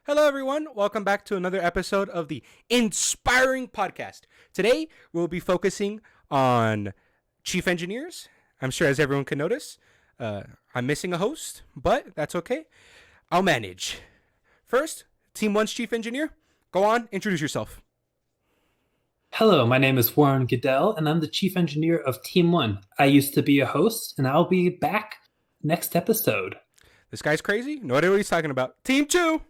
Hello, everyone. Welcome back to another episode of the InSPIREing podcast. Today, we'll be focusing on chief engineers. I'm sure, as everyone can notice, I'm missing a host, but that's okay. I'll manage. First, Team 1's chief engineer. Go on, introduce yourself. Hello, my name is Warren Goodell, and I'm the chief engineer of Team 1. I used to be a host, and I'll be back next episode. This guy's crazy. No idea what he's talking about. Team 2.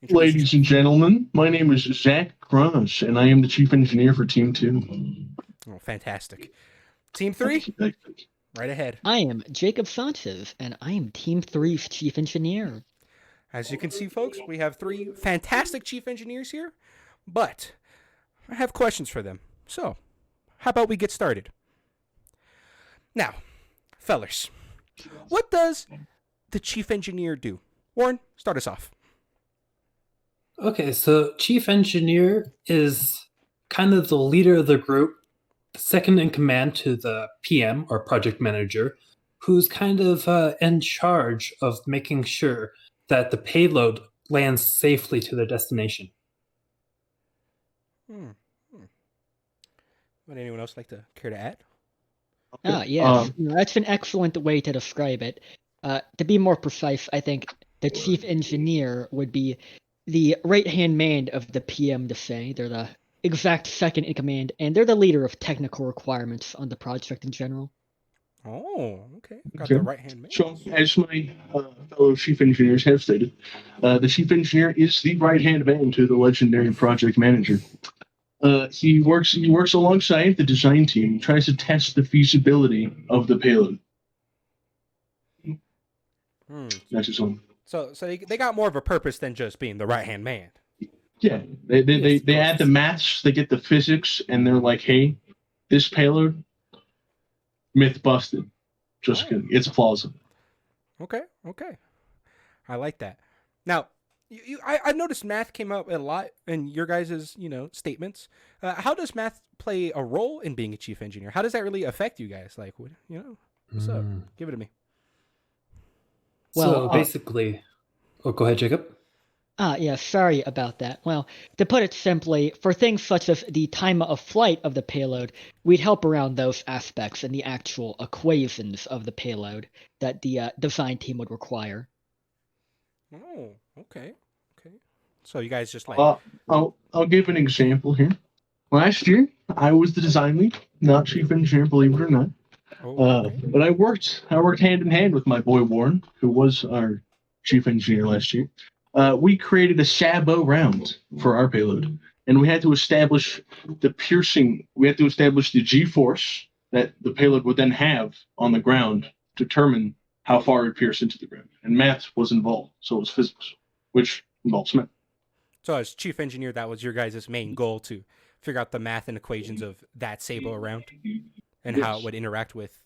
Ladies and gentlemen, my name is Zach Cross, and I am the chief engineer for Team 2. Oh, fantastic. Team 3, right ahead. I am Jacob Sanchez, and I am Team 3's chief engineer. As you can see, folks, we have 3 fantastic chief engineers here, but I have questions for them. So, how about we get started? Now, fellers, what does the chief engineer do? Warren, start us off. Okay, so chief engineer is kind of the leader of the group, second in command to the PM or project manager, who's kind of in charge of making sure that the payload lands safely to their destination. Would anyone else like to care to add? Yes, that's an excellent way to describe it. To be more precise, I think the chief engineer would be the right-hand man of the PM to say. They're the exact second in command, and they're the leader of technical requirements on the project in general. Oh, okay. Got the right-hand man. So, as my fellow chief engineers have stated, the chief engineer is the right-hand man to the legendary project manager. He works alongside the design team, tries to test the feasibility of the payload. That's his own. So they got more of a purpose than just being the right-hand man. Yeah, they add the maths, they get the physics, and they're like, hey, this payload, myth busted. Just kidding. It's plausible. Okay. I like that. Now, I've noticed math came up a lot in your guys' statements. How does math play a role in being a chief engineer? How does that really affect you guys? Like, what's up? Give it to me. Well, basically, go ahead, Jacob. Yeah, sorry about that. Well, to put it simply, for things such as the time of flight of the payload, we'd help around those aspects and the actual equations of the payload that the design team would require. Oh, okay. So you guys just like... I'll give an example here. Last year, I was the design lead, not chief engineer, believe it or not. But I worked hand in hand with my boy Warren, who was our chief engineer last year. We created a sabot round for our payload, and we had to establish the piercing. We had to establish the G-force that the payload would then have on the ground to determine how far it would pierce into the ground. And math was involved, so it was physics, which involves math. So as chief engineer, that was your guys' main goal, to figure out the math and equations of that sabot round and how it would interact with...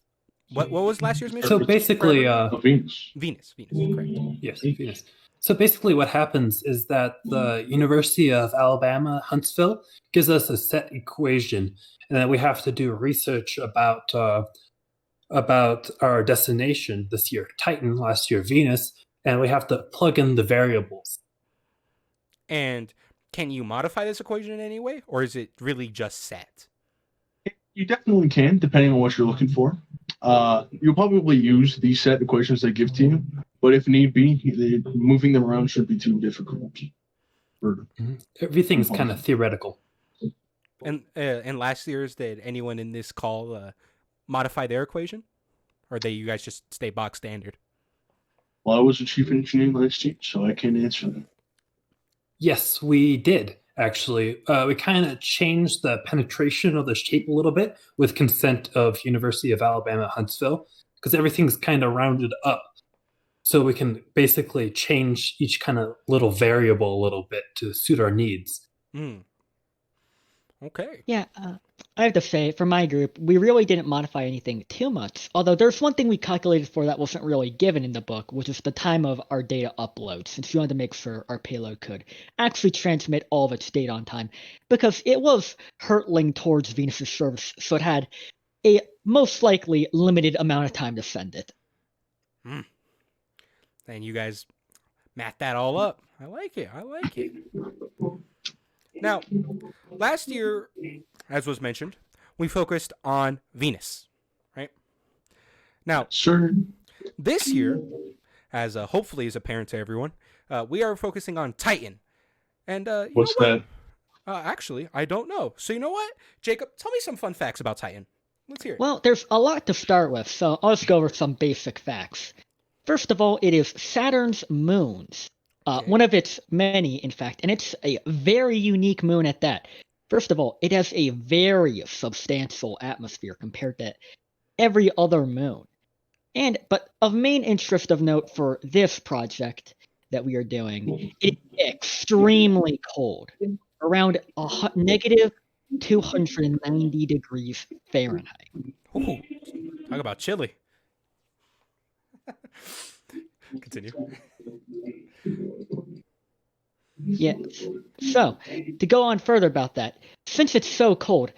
What was last year's mission? So basically... Venus. Venus, correct. Yes, Venus. So basically what happens is that the University of Alabama, Huntsville, gives us a set equation, and then we have to do research about our destination this year, Titan, last year, Venus, and we have to plug in the variables. And can you modify this equation in any way, or is it really just set? You definitely can, depending on what you're looking for. You'll probably use these set equations they give to you, but if need be, moving them around shouldn't be too difficult. Everything's kind of theoretical. And last year's, did anyone in this call modify their equation, or you guys just stay box standard? Well, I was a chief engineer last year, so I can't answer that. Yes, we did. Actually, we kind of changed the penetration of the shape a little bit with consent of University of Alabama, Huntsville, because everything's kind of rounded up. So we can basically change each kind of little variable a little bit to suit our needs. Okay. Yeah, I have to say, for my group, we really didn't modify anything too much. Although there's one thing we calculated for that wasn't really given in the book, which is the time of our data upload, since we wanted to make sure our payload could actually transmit all of its data on time, because it was hurtling towards Venus's surface, so it had a most likely limited amount of time to send it. And you guys Math that all up. I like it. I like it. Now, last year, as was mentioned, we focused on Venus, right? Now, Sure. this year, as hopefully is apparent to everyone, we are focusing on Titan. And you What's know what? that? Actually, I don't know. So you know what, Jacob, tell me some fun facts about Titan. Let's hear it. Well, there's a lot to start with, so I'll just go over some basic facts. First of all, it is Saturn's moons. Okay. One of its many, in fact, and it's a very unique moon at that. First of all, it has a very substantial atmosphere compared to every other moon. But of main interest of note for this project that we are doing, it is extremely cold, around negative 290 degrees Fahrenheit. Ooh, talk about chilly. Continue. Yes. So, to go on further about that, since it's so cold,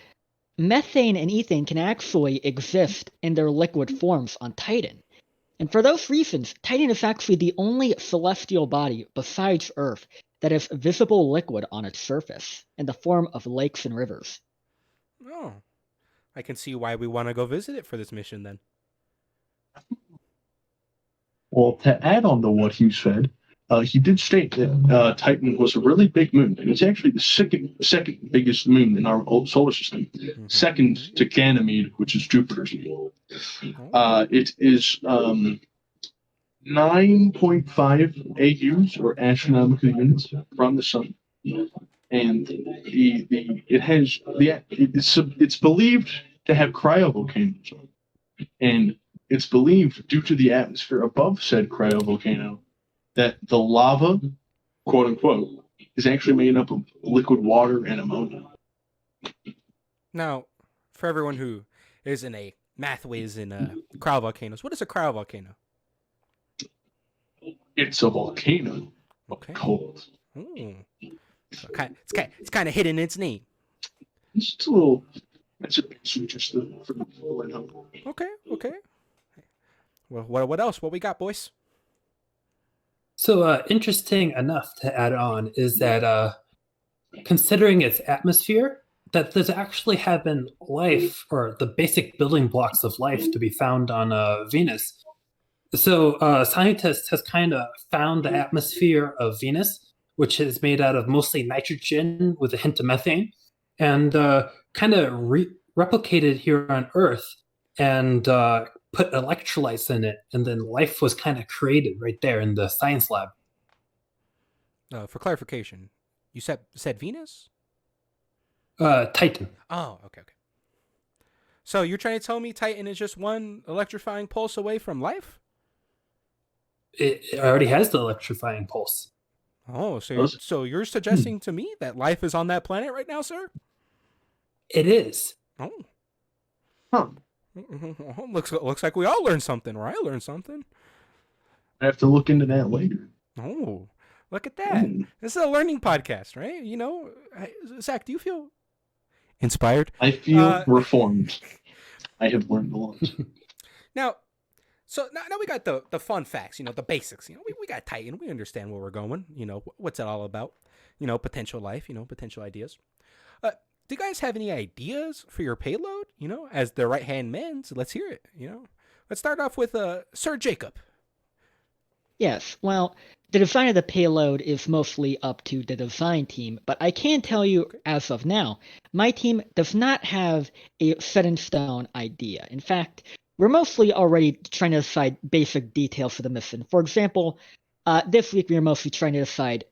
methane and ethane can actually exist in their liquid forms on Titan. And for those reasons, Titan is actually the only celestial body besides Earth that has visible liquid on its surface in the form of lakes and rivers. Oh, I can see why we want to go visit it for this mission then. Well, to add on to what he said, he did state that Titan was a really big moon, and it's actually the second biggest moon in our old solar system, second to Ganymede, which is Jupiter's moon. It is 9.5 AUs, or astronomical units, from the sun, and it's believed to have cryovolcanoes, and it's believed, due to the atmosphere above said cryovolcano, that the lava, quote unquote, is actually made up of liquid water and ammonia. Now, for everyone who isn't a math whiz in cryovolcanoes, what is a cryovolcano? It's a volcano, but Okay. cold. Ooh. So it's kind of hidden in its name. It's just a little. That's a bit just for the people at home. Okay. Well, what else? What we got, boys? So interesting enough to add on is that considering its atmosphere, that there's actually have been life or the basic building blocks of life to be found on Venus. So scientists has kind of found the atmosphere of Venus, which is made out of mostly nitrogen with a hint of methane, and kind of replicated here on Earth and put electrolytes in it, and then life was kind of created right there in the science lab. For clarification, you said Venus? Titan. Oh, okay. So you're trying to tell me Titan is just one electrifying pulse away from life? It already has the electrifying pulse. Oh, so you're suggesting to me that life is on that planet right now, sir? It is. Oh. Huh. Looks like we all learned something, or I learned something. I have to look into that later. Oh, look at that. This is a learning podcast, right? Zach, do you feel inspired? I feel reformed. I have learned a lot. Now we got the fun facts, the basics. We got Titan. We understand where we're going. What's it all about? Potential life. Potential ideas. Do you guys have any ideas for your payload? As the right hand man, so let's hear it. Let's start off with Sir Jacob. Yes, well, the design of the payload is mostly up to the design team, but I can tell you as of now, my team does not have a set in stone idea. In fact, we're mostly already trying to decide basic details for the mission. For example, this week we are mostly trying to decide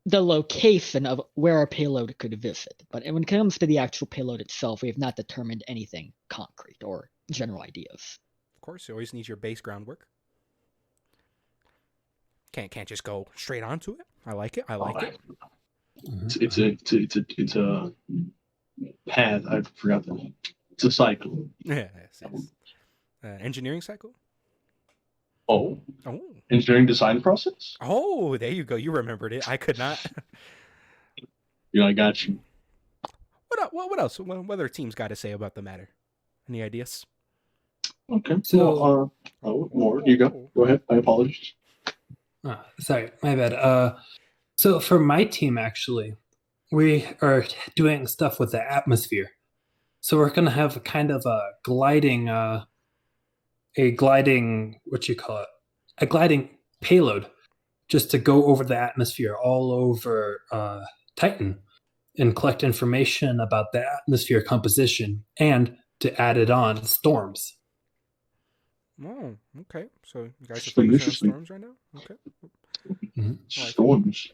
the location of where our payload could visit. But when it comes to the actual payload itself, we have not determined anything concrete or general ideas. Of course, you always need your base groundwork. Can't just go straight onto it. I like it. It's a path. I forgot the name. It's a cycle. Yes. Engineering cycle. Oh. Engineering design process. Oh, there you go. You remembered it. I could not. I got you. What else? What other teams got to say about the matter? Any ideas? Okay. So, more. You go. Go ahead. I apologize. Sorry, my bad. So for my team, actually, we are doing stuff with the atmosphere. So we're going to have a kind of a gliding, what you call it, a gliding payload, just to go over the atmosphere all over Titan and collect information about the atmosphere composition and to add it on storms. Oh, okay. So you guys are Interesting, focusing on interesting. storms right now? Okay. Mhm. Storms.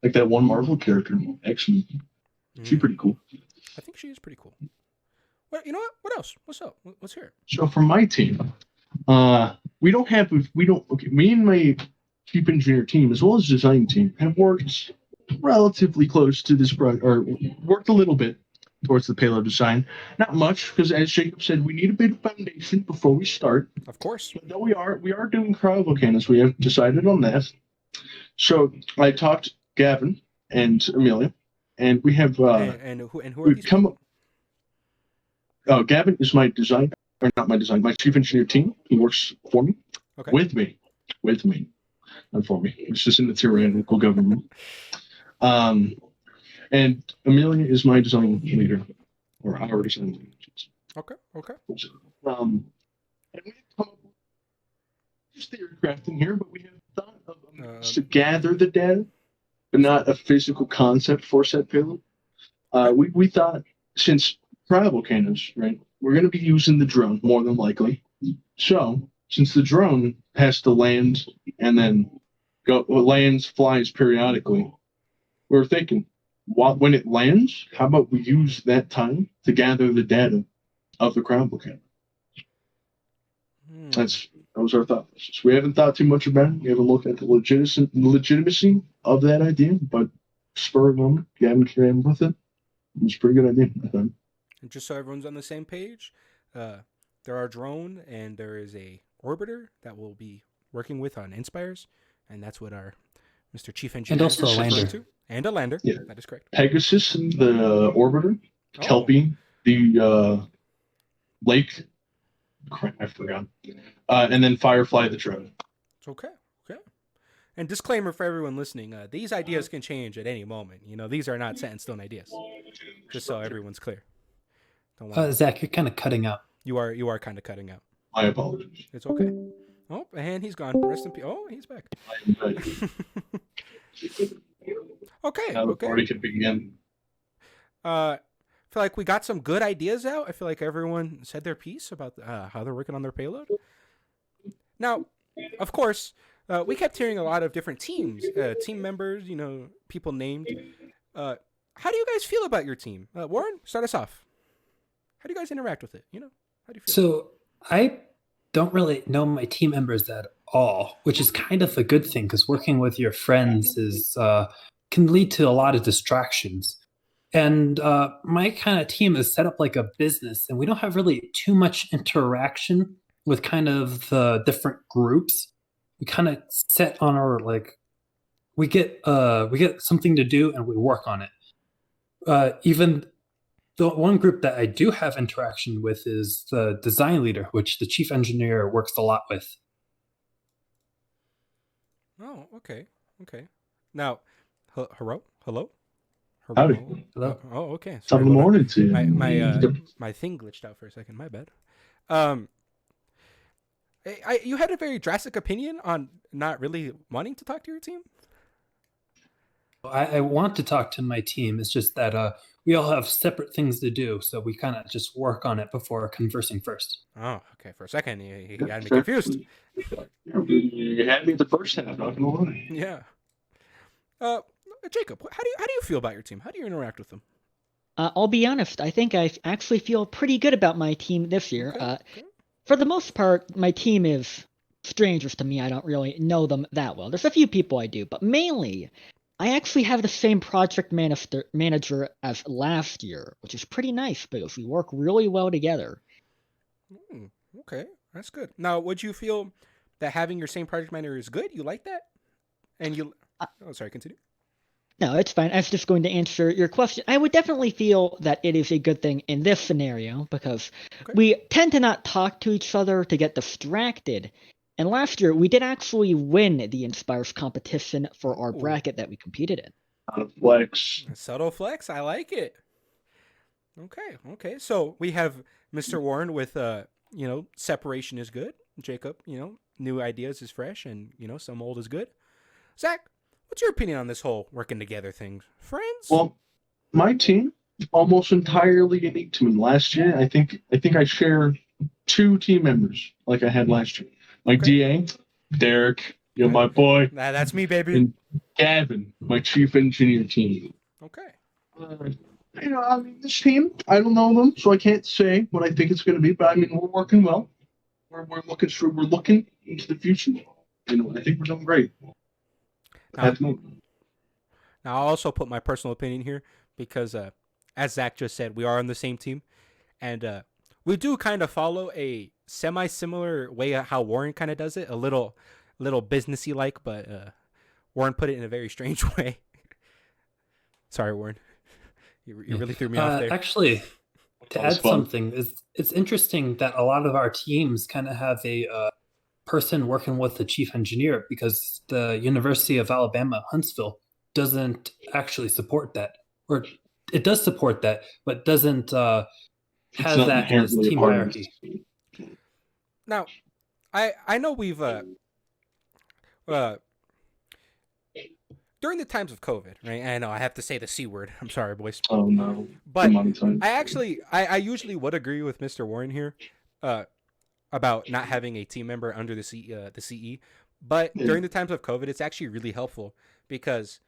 Like that one Marvel character, X-Men. She's pretty cool. I think she is pretty cool. Well, you know what? What else? What's up? Let's hear it. So for my team, me and my chief engineer team, as well as design team, have worked relatively close to this project, or worked a little bit towards the payload design. Not much, because as Jacob said, we need a bit of foundation before we start. Of course. But though we are doing cryovolcanoes, we have decided on that. So I talked to Gavin and Amelia, and we have who are we've these come people? up. Gavin is my design, or not my design, my chief engineer team. He works for me, Okay. with me, not for me. It's just in the tyrannical government. And Amelia is my design leader, or our design leader. Okay. And we have come up with just theory crafting here, but we have thought of a means to gather the data, but not a physical concept for said payload. We thought, since cryovolcanoes, right, we're going to be using the drone more than likely. So, since the drone has to land and then flies periodically, we're thinking, when it lands, how about we use that time to gather the data of the cryovolcano? That was our thought process. We haven't thought too much about it. We haven't looked at the legitimacy of that idea, but spur of the moment, Gavin came with it. It was a pretty good idea, I think. And just so everyone's on the same page, there are drone and there is a orbiter that we'll be working with on InSPIREs, and that's what our Mr. Chief Engineer And also a is referring lander. to. And a lander. Yeah. That is correct. Pegasus, the orbiter, Kelpie, the lake. Crap, I forgot. And then Firefly, the drone. It's okay. And disclaimer for everyone listening: these ideas can change at any moment. These are not set in stone ideas. Just so everyone's clear. Zach, you're kind of cutting out. You are kind of cutting out. My apologies. It's okay. Oh, and he's gone. Rest in peace. Oh, he's back. Okay. Now the party can begin. I feel like we got some good ideas out. I feel like everyone said their piece about how they're working on their payload. Now, of course, we kept hearing a lot of different teams, team members, people named. How do you guys feel about your team? Warren, start us off. How do you guys interact with it? How do you feel? So I don't really know my team members at all, which is kind of a good thing because working with your friends can lead to a lot of distractions. And my kind of team is set up like a business, and we don't have really too much interaction with kind of the different groups. We kind of set on our we get something to do and we work on it. Even the one group that I do have interaction with is the design leader, which the chief engineer works a lot with. Oh, okay. Now, hello. Howdy. Hello. Oh, okay. Top of the morning to you. My thing glitched out for a second. My bad. You had a very drastic opinion on not really wanting to talk to your team. I want to talk to my team. It's just that we all have separate things to do, so we kind of just work on it before conversing first. Oh, okay. For a second, you got me confused. You had me at the first half, not gonna lie. Yeah. Jacob, how do you feel about your team? How do you interact with them? I'll be honest. I think I actually feel pretty good about my team this year. Okay. For the most part, my team is strangers to me. I don't really know them that well. There's a few people I do, but mainly, I actually have the same project manager as last year, which is pretty nice because we work really well together. Okay, that's good. Now, would you feel that having your same project manager is good? You like that? And you... sorry, continue. No, it's fine. I was just going to answer your question. I would definitely feel that it is a good thing in this scenario because we tend to not talk to each other to get distracted. And last year, we did actually win the Inspires competition for our bracket that we competed in. Out of flex. A subtle flex. I like it. Okay. So we have Mr. Warren with, separation is good. Jacob, new ideas is fresh, and, some old is good. Zach, what's your opinion on this whole working together thing? Friends? Well, my team almost entirely unique to me. Last year, I think I share 2 team members like I had last year. My DA, Derek, my boy. That's me, baby. And Gavin, my chief engineer team. Okay. This team, I don't know them, so I can't say what I think it's going to be. But we're working well. We're looking into the future. I think we're doing great. Now, I'll also put my personal opinion here because, as Zach just said, we are on the same team, and we do kind of follow a semi-similar way of how Warren kind of does it, a little businessy like, but Warren put it in a very strange way. Sorry, Warren. You really threw me off there. Actually, to add something, it's interesting that a lot of our teams kind of have a person working with the chief engineer, because the University of Alabama, Huntsville, doesn't actually support that. Or it does support that, but doesn't have that in its team hierarchy. Now, I know we've during the times of COVID, right? I know I have to say the C word. I'm sorry, boys. Oh no! But I usually would agree with Mr. Warren here, about not having a team member under the CE. But during the times of COVID, it's actually really helpful because,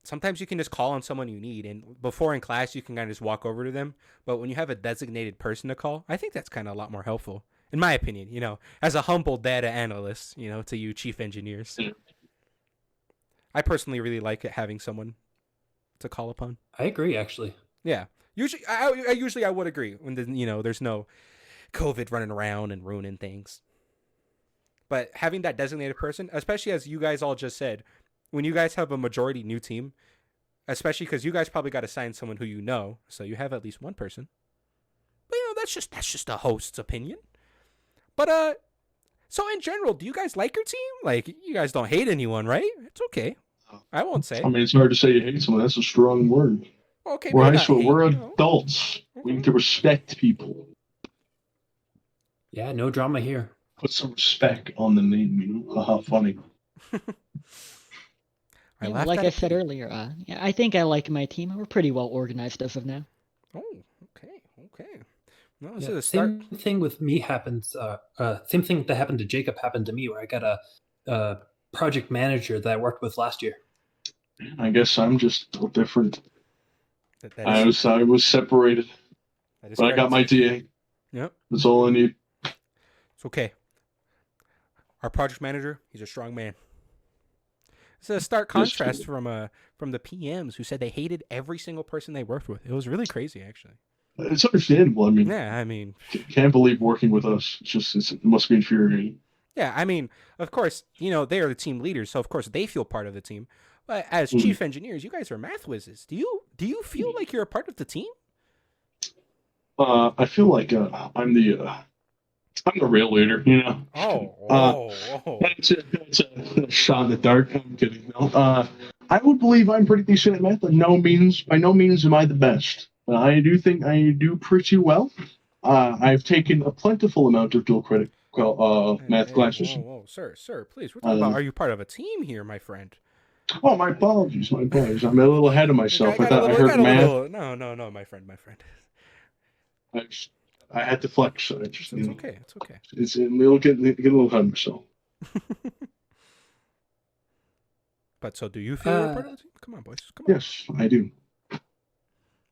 sometimes you can just call on someone you need, and before in class you can kind of just walk over to them. But when you have a designated person to call, I think that's kind of a lot more helpful, in my opinion. As a humble data analyst, to you chief engineers. Yeah. I personally really like it having someone to call upon. I agree, actually. Yeah. Usually, I would agree when there's no COVID running around and ruining things. But having that designated person, especially as you guys all just said, when you guys have a majority new team, especially because you guys probably got to sign someone who you know, so you have at least one person. But that's just a host's opinion. But so in general, do you guys like your team? Like, you guys don't hate anyone, right? It's okay. I won't say. It's hard to say you hate someone. That's a strong word. Okay, we're high school. We're adults. We need to respect people. Yeah, no drama here. Put some respect on the name. Haha, funny. Like I said earlier, I think I like my team. We're pretty well organized as of now. Oh, okay. No, this is a start. Same thing with me happens. Same thing that happened to Jacob happened to me, where I got a project manager that I worked with last year. I guess I'm just a little different. I was separated, but I got my DA. Yep, that's all I need. It's okay. Our project manager, he's a strong man. It's a stark contrast from the PMs who said they hated every single person they worked with. It was really crazy, actually. It's understandable. Yeah, can't believe working with us. It must be infuriating. Yeah, of course, they are the team leaders, so of course they feel part of the team. But as chief engineers, you guys are math whizzes. Do you feel like you're a part of the team? I feel like I'm the real leader. That's a shot in the dark. I'm kidding. No. I would believe I'm pretty decent at math. By no means am I the best. I do think I do pretty well. I've taken a plentiful amount of dual credit math classes. Whoa, sir, please. We're talking about, are you part of a team here, my friend? Oh, my apologies. I'm a little ahead of myself. I thought I heard math. No, my friend. I had to flex. It's okay. It's a little get a little ahead of myself. But so, do you feel you're part of the team? Come on, boys. Come on. Yes, I do.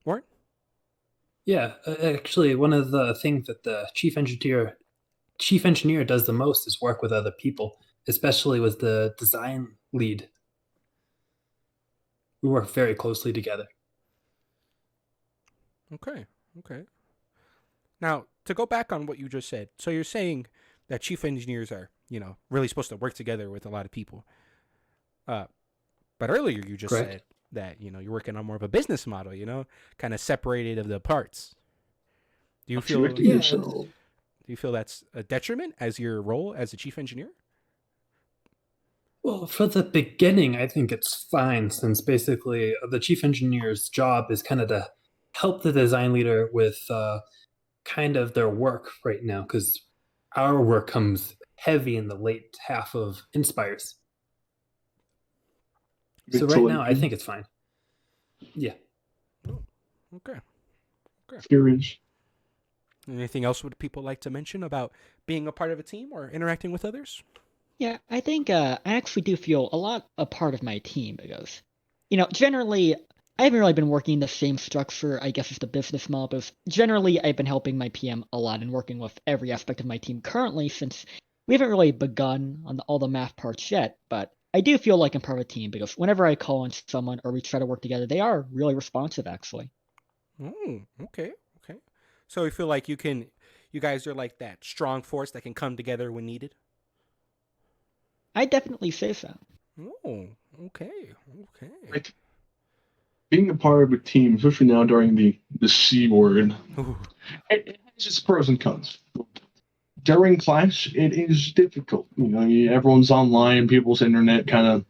Warren? Yeah, actually, one of the things that the chief engineer does the most is work with other people, especially with the design lead. We work very closely together. Okay. Now, to go back on what you just said, so you're saying that chief engineers are, really supposed to work together with a lot of people. But earlier you just said that, you're working on more of a business model, kind of separated of the parts. Do you feel Do you feel that's a detriment as your role as a chief engineer? Well, for the beginning, I think it's fine since basically the chief engineer's job is kind of to help the design leader with kind of their work right now because our work comes heavy in the late half of Inspires. So right now, I think it's fine. Yeah. Oh, okay. Curious. Anything else would people like to mention about being a part of a team or interacting with others? Yeah, I think I actually do feel a lot a part of my team because, generally I haven't really been working the same structure, I guess, as the business model, but generally I've been helping my PM a lot and working with every aspect of my team currently since we haven't really begun on all the math parts yet, but I do feel like I'm part of a team because whenever I call on someone or we try to work together, they are really responsive, actually. Oh, okay. So you feel like you guys are like that strong force that can come together when needed? I definitely say so. Oh, okay. Like, being a part of a team, especially now during the C word, Ooh. it has its pros and cons. During class, it is difficult. Everyone's online, people's internet kind of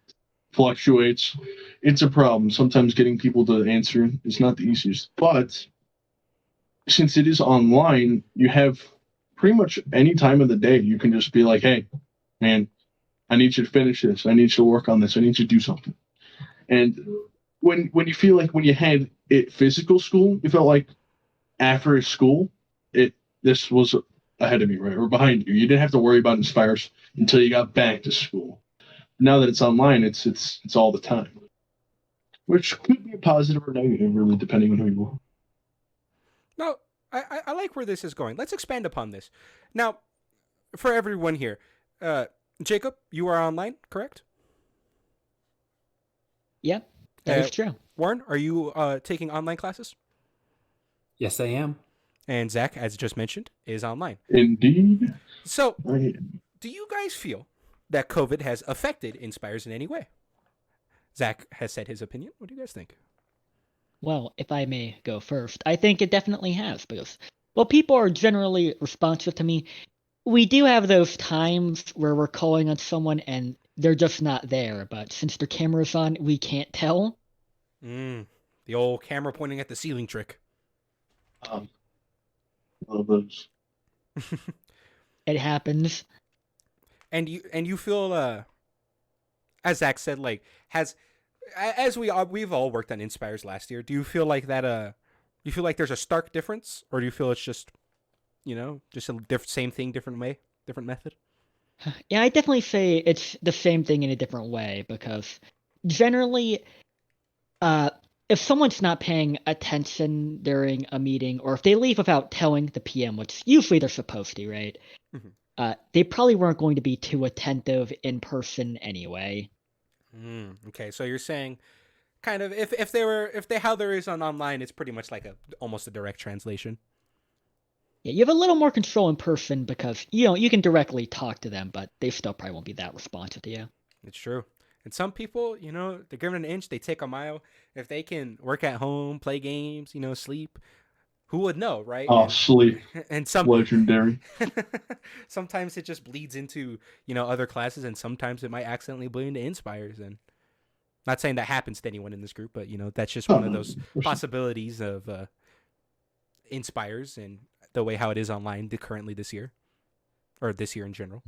fluctuates. It's a problem. Sometimes getting people to answer is not the easiest. But since it is online, you have pretty much any time of the day. You can just be like, "Hey, man, I need you to finish this. I need you to work on this. I need you to do something." And when you feel like when you had it physical school, you felt like after school, this was ahead of me, right, or behind you. You didn't have to worry about Inspires until you got back to school. Now that it's online, it's all the time, which could be a positive or negative, really, depending on who you are. Now, I like where this is going. Let's expand upon this. Now, for everyone here, Jacob, you are online, correct? Yeah, that is true. Warren, are you taking online classes? Yes, I am. And Zach, as just mentioned, is online. Indeed. So, do you guys feel that COVID has affected Inspires in any way? Zach has said his opinion. What do you guys think? Well, if I may go first, I think it definitely has because, well, people are generally responsive to me. We do have those times where we're calling on someone and they're just not there, but since their camera's on, we can't tell. The old camera pointing at the ceiling trick. Love those. It happens. And you feel as Zach said, like we've all worked on Inspires last year. Do you feel like that do you feel like there's a stark difference, or do you feel it's just just a same thing, different way, different method? Yeah, I definitely say it's the same thing in a different way because generally, if someone's not paying attention during a meeting, or if they leave without telling the PM, which usually they're supposed to, right? Mm-hmm. They probably weren't going to be too attentive in person anyway. Okay, so you're saying, kind of, if how there is on online, it's pretty much like almost a direct translation. Yeah, you have a little more control in person because you can directly talk to them, but they still probably won't be that responsive to you. It's true. And some people, they're given an inch, they take a mile. If they can work at home, play games, sleep, who would know, right? Oh, sleep. And some legendary. Sometimes it just bleeds into, other classes, and sometimes it might accidentally bleed into Inspires. And not saying that happens to anyone in this group, but that's just one of those possibilities of Inspires and the way how it is online currently this year, or this year in general.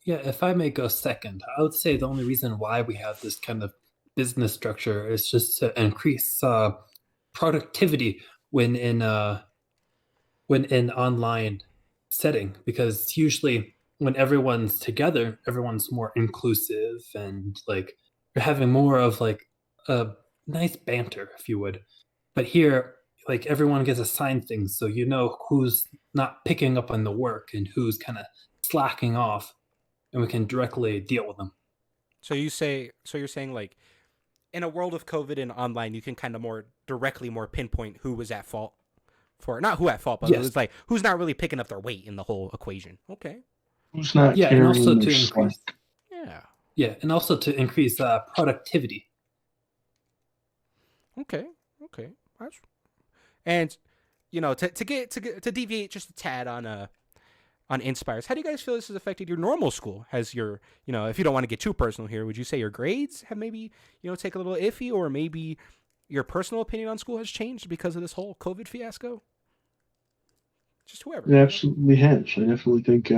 Yeah, if I may go second, I would say the only reason why we have this kind of business structure is just to increase productivity when in online setting, because usually when everyone's together, everyone's more inclusive and like you're having more of like a nice banter, if you would. But here, like everyone gets assigned things, so who's not picking up on the work and who's kind of slacking off, and we can directly deal with them. So you're saying like, in a world of COVID and online, you can kind of more pinpoint who was at fault for, not who at fault, but yes. It was like who's not really picking up their weight in the whole equation. Okay. Who's not and also to increase. Yeah, and also to increase productivity. Okay. And to deviate just a tad on Inspires, how do you guys feel this has affected your normal school? Has your, if you don't want to get too personal here, would you say your grades have maybe, take a little iffy, or maybe your personal opinion on school has changed because of this whole COVID fiasco? Just whoever. It absolutely has. I definitely think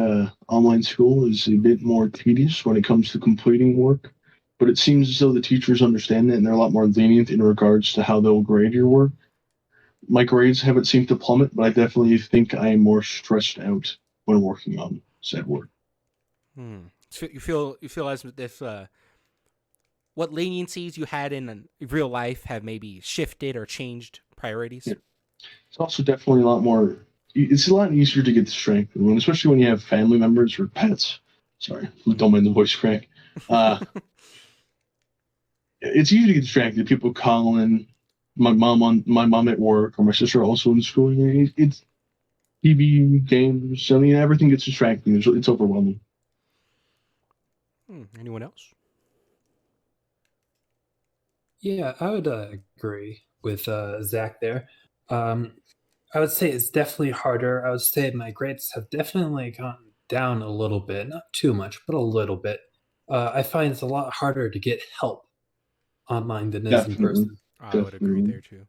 online school is a bit more tedious when it comes to completing work, but it seems as though the teachers understand that and they're a lot more lenient in regards to how they'll grade your work. My grades haven't seemed to plummet, but I definitely think I am more stressed out when working on said work. So you feel as if what leniencies you had in real life have maybe shifted or changed priorities? Yeah. It's also definitely a lot more. It's a lot easier to get distracted, especially when you have family members or pets. Sorry, don't mind the voice crack. It's easy to get distracted. People calling, my mom at work, or my sister also in school. It's TV, games. I mean, everything gets distracting. It's overwhelming. Anyone else? Yeah, I would agree with Zach there. I would say it's definitely harder. I would say my grades have definitely gone down a little bit, not too much, but a little bit. I find it's a lot harder to get help online than it is in Definitely. person. I would agree there too.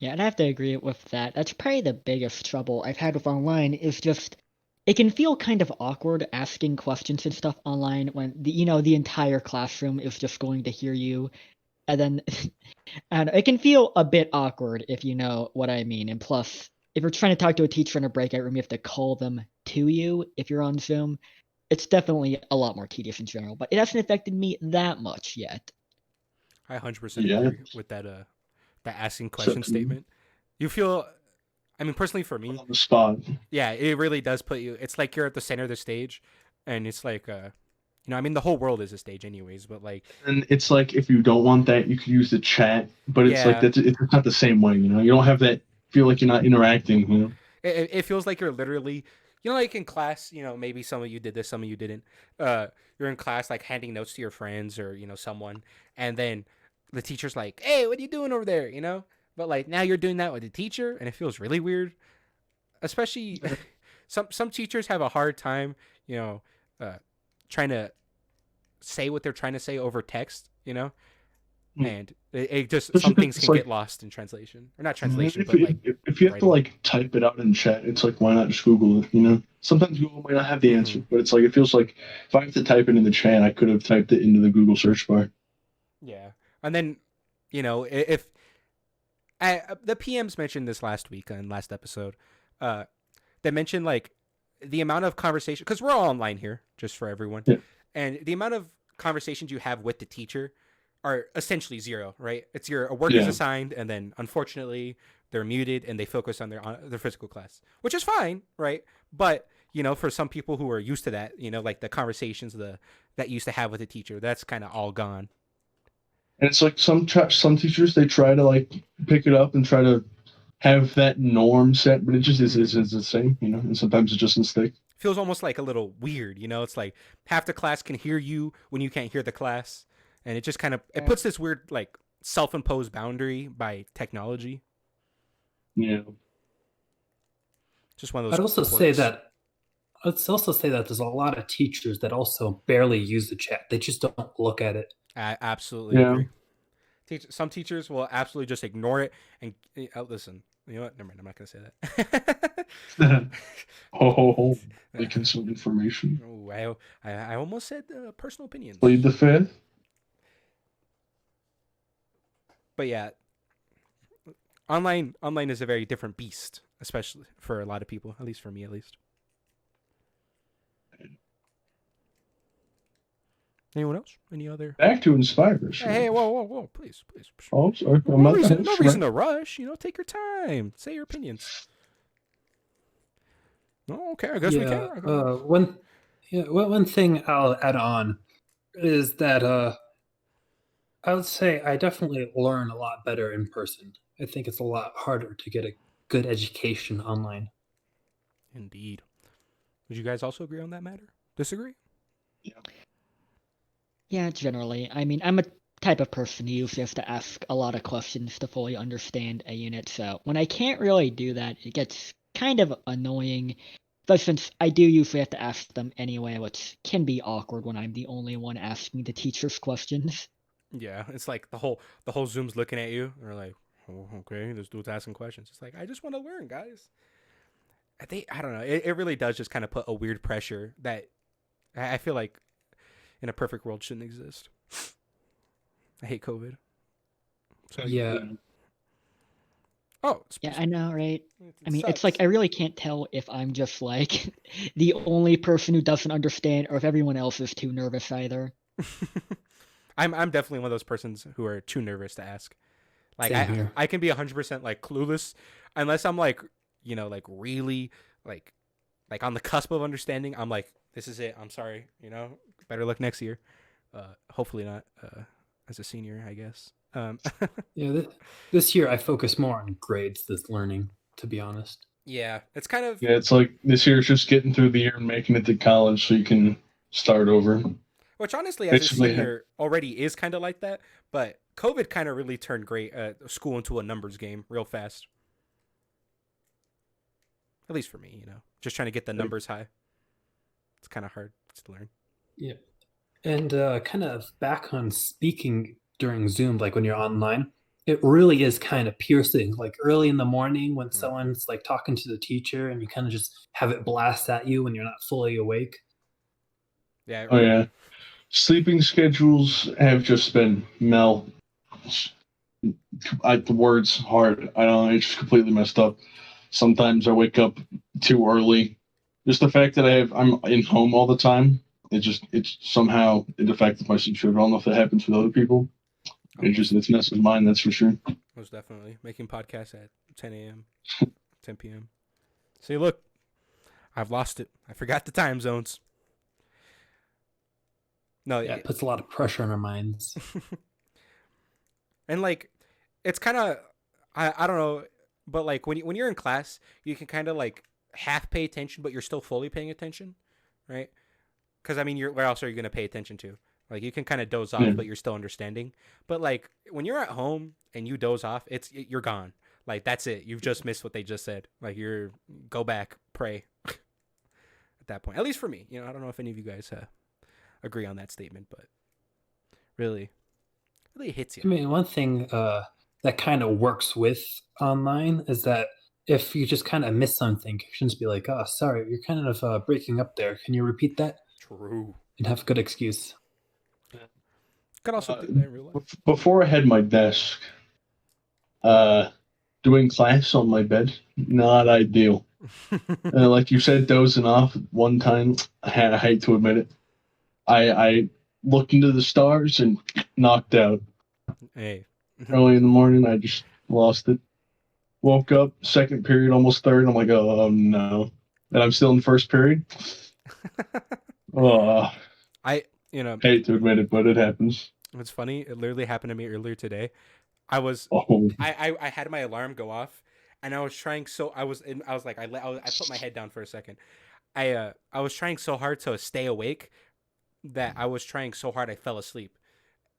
Yeah, and I have to agree with that. That's probably the biggest trouble I've had with online is just it can feel kind of awkward asking questions and stuff online when the entire classroom is just going to hear you, and then and it can feel a bit awkward if you know what I mean. And plus, if you're trying to talk to a teacher in a breakout room, you have to call them to you if you're on Zoom. It's definitely a lot more tedious in general, but it hasn't affected me that much yet. I 100% agree with that asking question statement. You feel, I mean, personally for me, on the spot. Yeah, it really does put you. It's like you're at the center of the stage, and it's like, I mean, the whole world is a stage, anyways. But like, and it's like if you don't want that, you could use the chat, but it's like it's not the same way. You don't have that feel like you're not interacting. It feels like you're literally, like in class. Maybe some of you did this, some of you didn't. You're in class, like handing notes to your friends or someone, and then the teacher's like, "Hey, what are you doing over there?" But like now you're doing that with the teacher, and it feels really weird. Especially, some teachers have a hard time, trying to say what they're trying to say over text, and it just some things can get lost in translation, or not translation, but like if you have to like type it out in chat, it's like why not just Google it? Sometimes Google might not have the answer, but it's like it feels like if I have to type it in the chat, I could have typed it into the Google search bar. Yeah, and then if the PMs mentioned this last week in last episode, they mentioned like the amount of conversation, because we're all online here, just for everyone, and the amount of conversations you have with the teacher are essentially zero, right? It's a work is assigned, and then unfortunately they're muted and they focus on their physical class, which is fine, right? But for some people who are used to that, like the conversations that used to have with the teacher, that's kind of all gone. And it's like some teachers, they try to like pick it up and try to have that norm set, but it just isn't the same, and sometimes it just doesn't stick. Feels almost like a little weird, it's like half the class can hear you when you can't hear the class, and it just kind of it puts this weird like self-imposed boundary by technology. Yeah. Just one of those. I'd also say that there's a lot of teachers that also barely use the chat. They just don't look at it. I absolutely agree. Some teachers will absolutely just ignore it and listen. You know what? Never mind. I'm not going to say that. They consume information. Oh, I almost said personal opinions. Plead the fifth. But yeah, online is a very different beast, especially for a lot of people. At least for me, at least. Anyone else? Any other? Back to InSPIREing. Hey, whoa, please. Oh, sorry. No reason to rush. Take your time. Say your opinions. Oh, okay. I guess we can. One thing I'll add on is that I would say I definitely learn a lot better in person. I think it's a lot harder to get a good education online. Indeed. Would you guys also agree on that matter? Disagree? Yeah, generally. I mean, I'm a type of person who usually has to ask a lot of questions to fully understand a unit. So when I can't really do that, it gets kind of annoying. But since I do usually have to ask them anyway, which can be awkward when I'm the only one asking the teachers questions. Yeah, it's like the whole Zoom's looking at you. They're like, oh, okay, this dude's asking questions. It's like, I just want to learn, guys. I don't know. It really does just kind of put a weird pressure that I feel like in a perfect world shouldn't exist. I hate COVID. Yeah. Oh, Yeah, I know, right? I mean, sucks. it's like I really can't tell if I'm just like the only person who doesn't understand or if everyone else is too nervous either. I'm definitely one of those persons who are too nervous to ask. Like Same here. I can be 100% like clueless unless I'm like, like really like on the cusp of understanding. I'm like, this is it. I'm sorry, better luck next year. Hopefully not as a senior, I guess. Yeah, this year I focus more on grades than learning, to be honest. Yeah, it's kind of. Yeah, it's like this year's just getting through the year and making it to college so you can start over. Which honestly, as Basically, a senior, already is kind of like that. But COVID kind of really turned school into a numbers game real fast. At least for me, just trying to get the numbers high. It's kind of hard to learn. Yeah. And kind of back on speaking during Zoom, like when you're online, it really is kind of piercing. Like early in the morning when someone's like talking to the teacher and you kind of just have it blast at you when you're not fully awake. Yeah. Oh yeah. Sleeping schedules have just been the word's hard. I don't know, it's just completely messed up. Sometimes I wake up too early. Just the fact that I'm in home all the time, it's somehow it affected my sleep schedule. I don't know if that happens with other people. It's messed with mine, that's for sure. Most definitely. Making podcasts at 10 a.m., 10 p.m. See, look, I've lost it. I forgot the time zones. No, yeah, it puts a lot of pressure on our minds. And like, it's kind of, I don't know, but like when you're in class, you can kind of like half pay attention, but you're still fully paying attention, right? Because I mean, where else are you going to pay attention to? Like you can kind of doze off, but you're still understanding. But like when you're at home and you doze off, you're gone. Like that's it. You've just missed what they just said. Like go back, pray. At that point, at least for me, I don't know if any of you guys agree on that statement, but really hits you. I mean, one thing that kind of works with online is that if you just kind of miss something, you shouldn't be like, oh, sorry, you're kind of breaking up there. Can you repeat that? True. And have a good excuse. Could also do that in real life. Before I had my desk, doing class on my bed, not ideal. Like you said, dozing off one time, I hate to admit it. I looked into the stars and knocked out. Hey. Early in the morning, I just lost it. Woke up, second period, almost third. I'm like, oh no. And I'm still in first period. I hate to admit it, but it happens. It's funny. It literally happened to me earlier today. I had my alarm go off, and I was trying I was like I put my head down for a second. I was trying so hard to stay awake that I was trying so hard I fell asleep,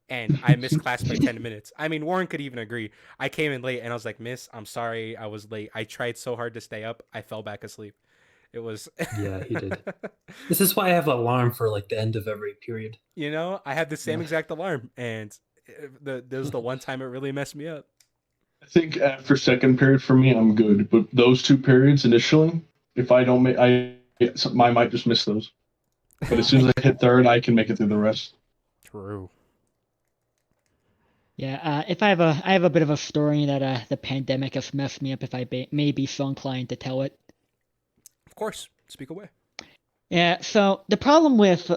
and I missed class by 10 minutes. I mean, Warren could even agree. I came in late, and I was like, "Miss, I'm sorry, I was late. I tried so hard to stay up, I fell back asleep." It was. Yeah, he did. This is why I have an alarm for like the end of every period. I had the same exact alarm, and there was the one time it really messed me up. I think after second period for me, I'm good. But those two periods initially, if I don't make, I might just miss those. But as soon as I hit third, I can make it through the rest. True. Yeah, if I have a bit of a story that the pandemic has messed me up. If I may be so inclined to tell it. Of course, speak away. Yeah, so the problem with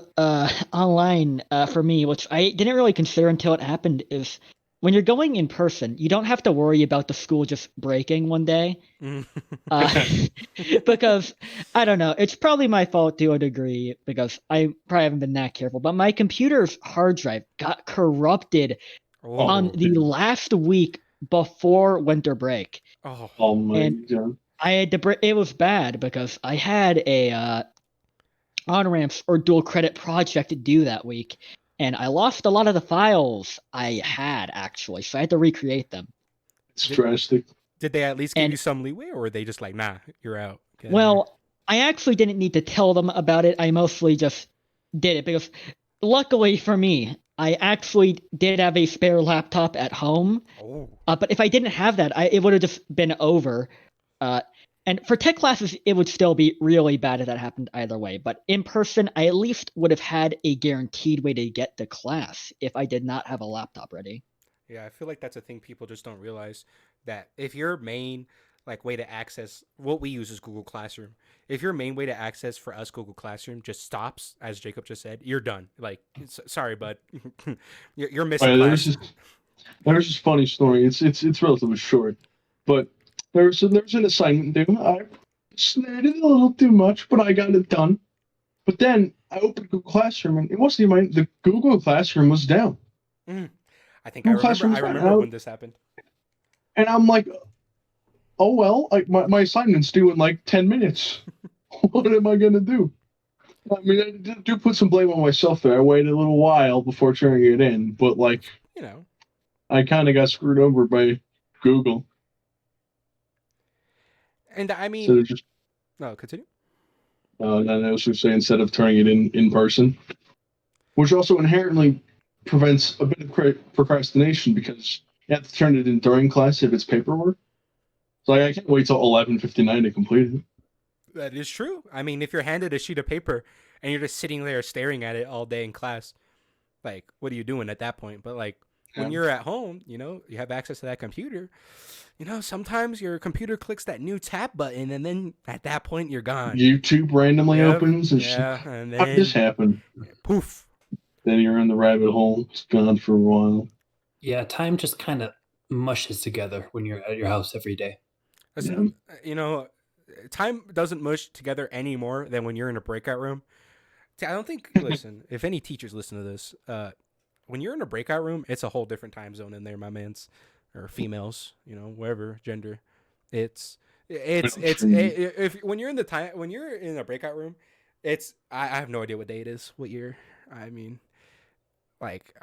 online for me, which I didn't really consider until it happened, is when you're going in person, you don't have to worry about the school just breaking one day. Because, I don't know, it's probably my fault to a degree because I probably haven't been that careful, but my computer's hard drive got corrupted on the last week before winter break. Oh my God. I had to it was bad because I had a on-ramps or dual credit project to do that week. and I lost a lot of the files I had actually, so I had to recreate them. It's drastic. Did they at least give And- you some leeway, or were they just like, nah, you're out? Get out of here? Well, I actually didn't need to tell them about it. I mostly just did it because, luckily for me, I actually did have a spare laptop at home. Oh. But if I didn't have that, it would have just been over. And for tech classes, it would still be really bad if that happened either way. But in person, I at least would have had a guaranteed way to get to class if I did not have a laptop ready. Yeah, I feel like that's a thing people just don't realize, that if your main like way to access what we use is Google Classroom. If your main way to access for us Google Classroom just stops, as Jacob just said, you're done. Like, sorry, bud, you're missing class. There's this funny story. It's relatively short, but there's an assignment due. I snared it a little too much, but I got it done. But then I opened Google Classroom, and it wasn't even the Google Classroom was down. I think I remember when this happened. And I'm like, oh well, my assignment's due in like 10 minutes. What am I gonna do? I mean, I do put some blame on myself there. I waited a little while before turning it in, but like, I kind of got screwed over by Google. And I mean, so just continue. And I was just saying, instead of turning it in person, which also inherently prevents a bit of procrastination because you have to turn it in during class if it's paperwork. So I can't wait till 11:59 to complete it. That is true. I mean, if you're handed a sheet of paper and you're just sitting there staring at it all day in class, like, what are you doing at that point? But like, when you're at home, you have access to that computer, sometimes your computer clicks that new tab button, and then at that point you're gone. YouTube randomly opens, and and then how did this happen? Poof. Then you're in the rabbit hole. It's gone for a while. Yeah, time just kind of mushes together when you're at your house every day. Time doesn't mush together any more than when you're in a breakout room. I don't think, listen, if any teachers listen to this, when you're in a breakout room, it's a whole different time zone in there, my mans, or females, whatever gender. If when you're in a breakout room, I have no idea what day it is, what year. I mean, like,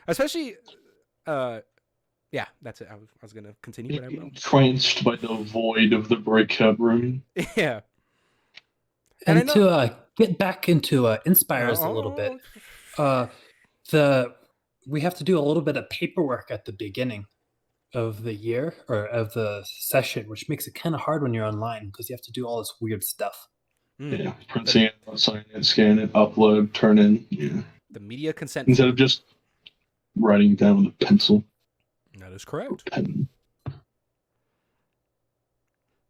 especially, yeah, that's it. I was gonna continue, but I'm entranced by the void of the breakout room. Yeah. And to get back into InSPIREs a little bit, we have to do a little bit of paperwork at the beginning of the year or of the session, which makes it kind of hard when you're online because you have to do all this weird stuff. Yeah, printing it, sign it, scan it, upload, turn in. Yeah. The media consent instead of just writing it down with a pencil. That is correct.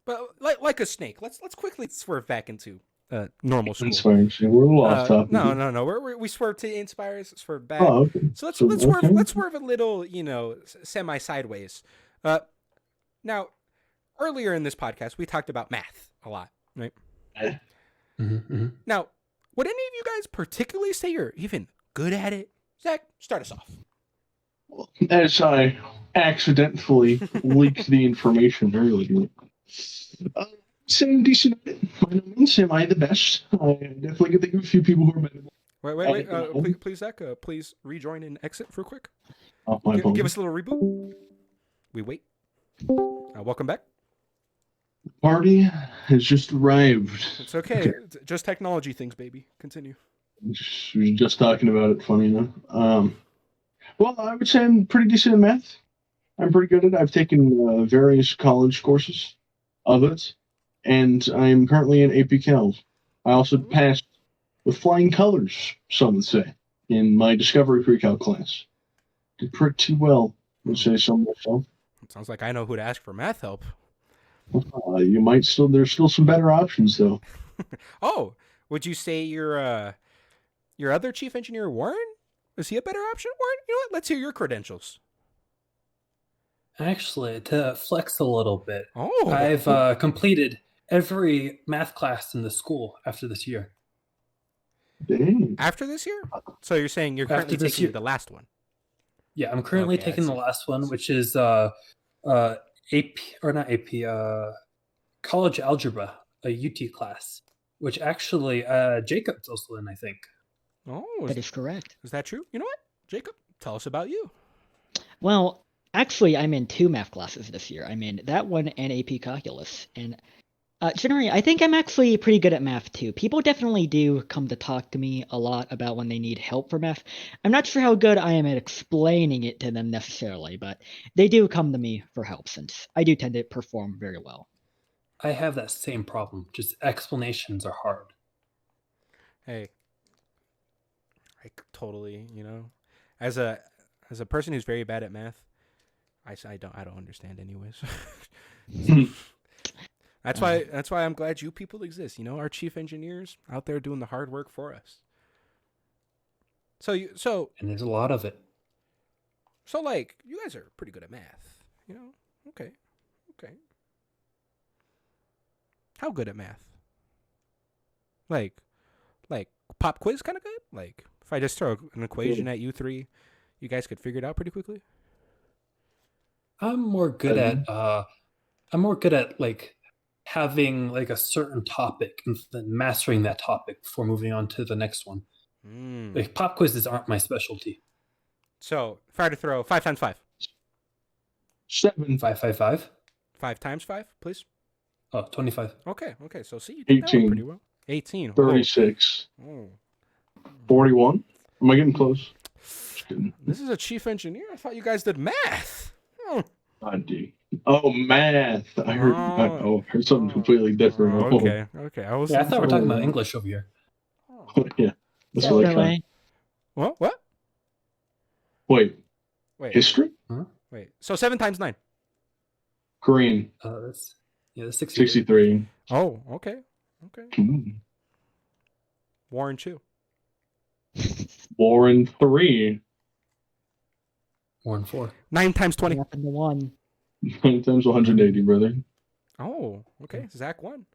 But like a snake, let's quickly swerve back into normal school. InSPIREing. We're a little off topic. No. We swerve to InSPIRE, swerve back. Oh, okay. So let's swerve a little, semi sideways. Now, earlier in this podcast, we talked about math a lot, right? Now, would any of you guys particularly say you're even good at it? Zach, start us off. Well, as I accidentally leaked the information earlier, saying decent at it. By no means am I the best. I definitely can think of a few people who are better. Wait. Please, Zach, please rejoin and exit for quick. Give us a little reboot. We wait. Welcome back. Party has just arrived. It's okay. Just technology things, baby. Continue. We were just talking about it, funny enough. Well, I would say I'm pretty decent in math. I'm pretty good at it. I've taken various college courses of it, and I'm currently in AP Cal. I also passed with flying colors, some would say, in my Discovery Pre-Cal class. Did pretty well, I would say so myself. It sounds like I know who to ask for math help. You might there's still some better options, though. Oh, would you say your other chief engineer, Warren? Is he a better option, Warren? You know what? Let's hear your credentials. Actually, to flex a little bit, Oh, I've completed every math class in the school after this year. Dang. After this year? So you're saying you're currently taking the last one? Yeah, I'm currently taking the last one, which is college algebra, a UT class, which actually Jacob's also in, I think. Oh, That is correct. is that true? You know what, Jacob? Tell us about you. Well, actually, I'm in 2 math classes this year. I'm in that one and AP Calculus. And generally, I think I'm actually pretty good at math too. People definitely do come to talk to me a lot about when they need help for math. I'm not sure how good I am at explaining it to them necessarily, but they do come to me for help since I do tend to perform very well. I have that same problem. Just explanations are hard. Hey, I totally, as a person who's very bad at math, I don't understand anyways. That's why I'm glad you people exist. Our chief engineers out there doing the hard work for us. And there's a lot of it. So like you guys are pretty good at math, Okay. How good at math? Like pop quiz kind of good? Like if I just throw an equation at you three, you guys could figure it out pretty quickly? I'm more good at like having like a certain topic and then mastering that topic before moving on to the next one. Like pop quizzes aren't my specialty. So if I were to throw 5 times 5. 7. 5, 5, 5. 5 times 5, please. Oh, 25. Okay. So see, you did that one 18. pretty well. 18. 36. Oh. 41. Am I getting close? Just kidding. This is a chief engineer. I thought you guys did math. Oh. I do. Oh, math. I heard something completely different. Okay. I thought we're talking about English over here. Yeah. That's what I Definitely. What? Wait. Wait. History? Wait. So 7 times 9. Green. That's 63. 63. Oh, okay. Mm. Warren 2. Warren 3. Warren 4. 9 times 20. Up in the 1. 9 times 180, brother. Oh, okay. Zach 1.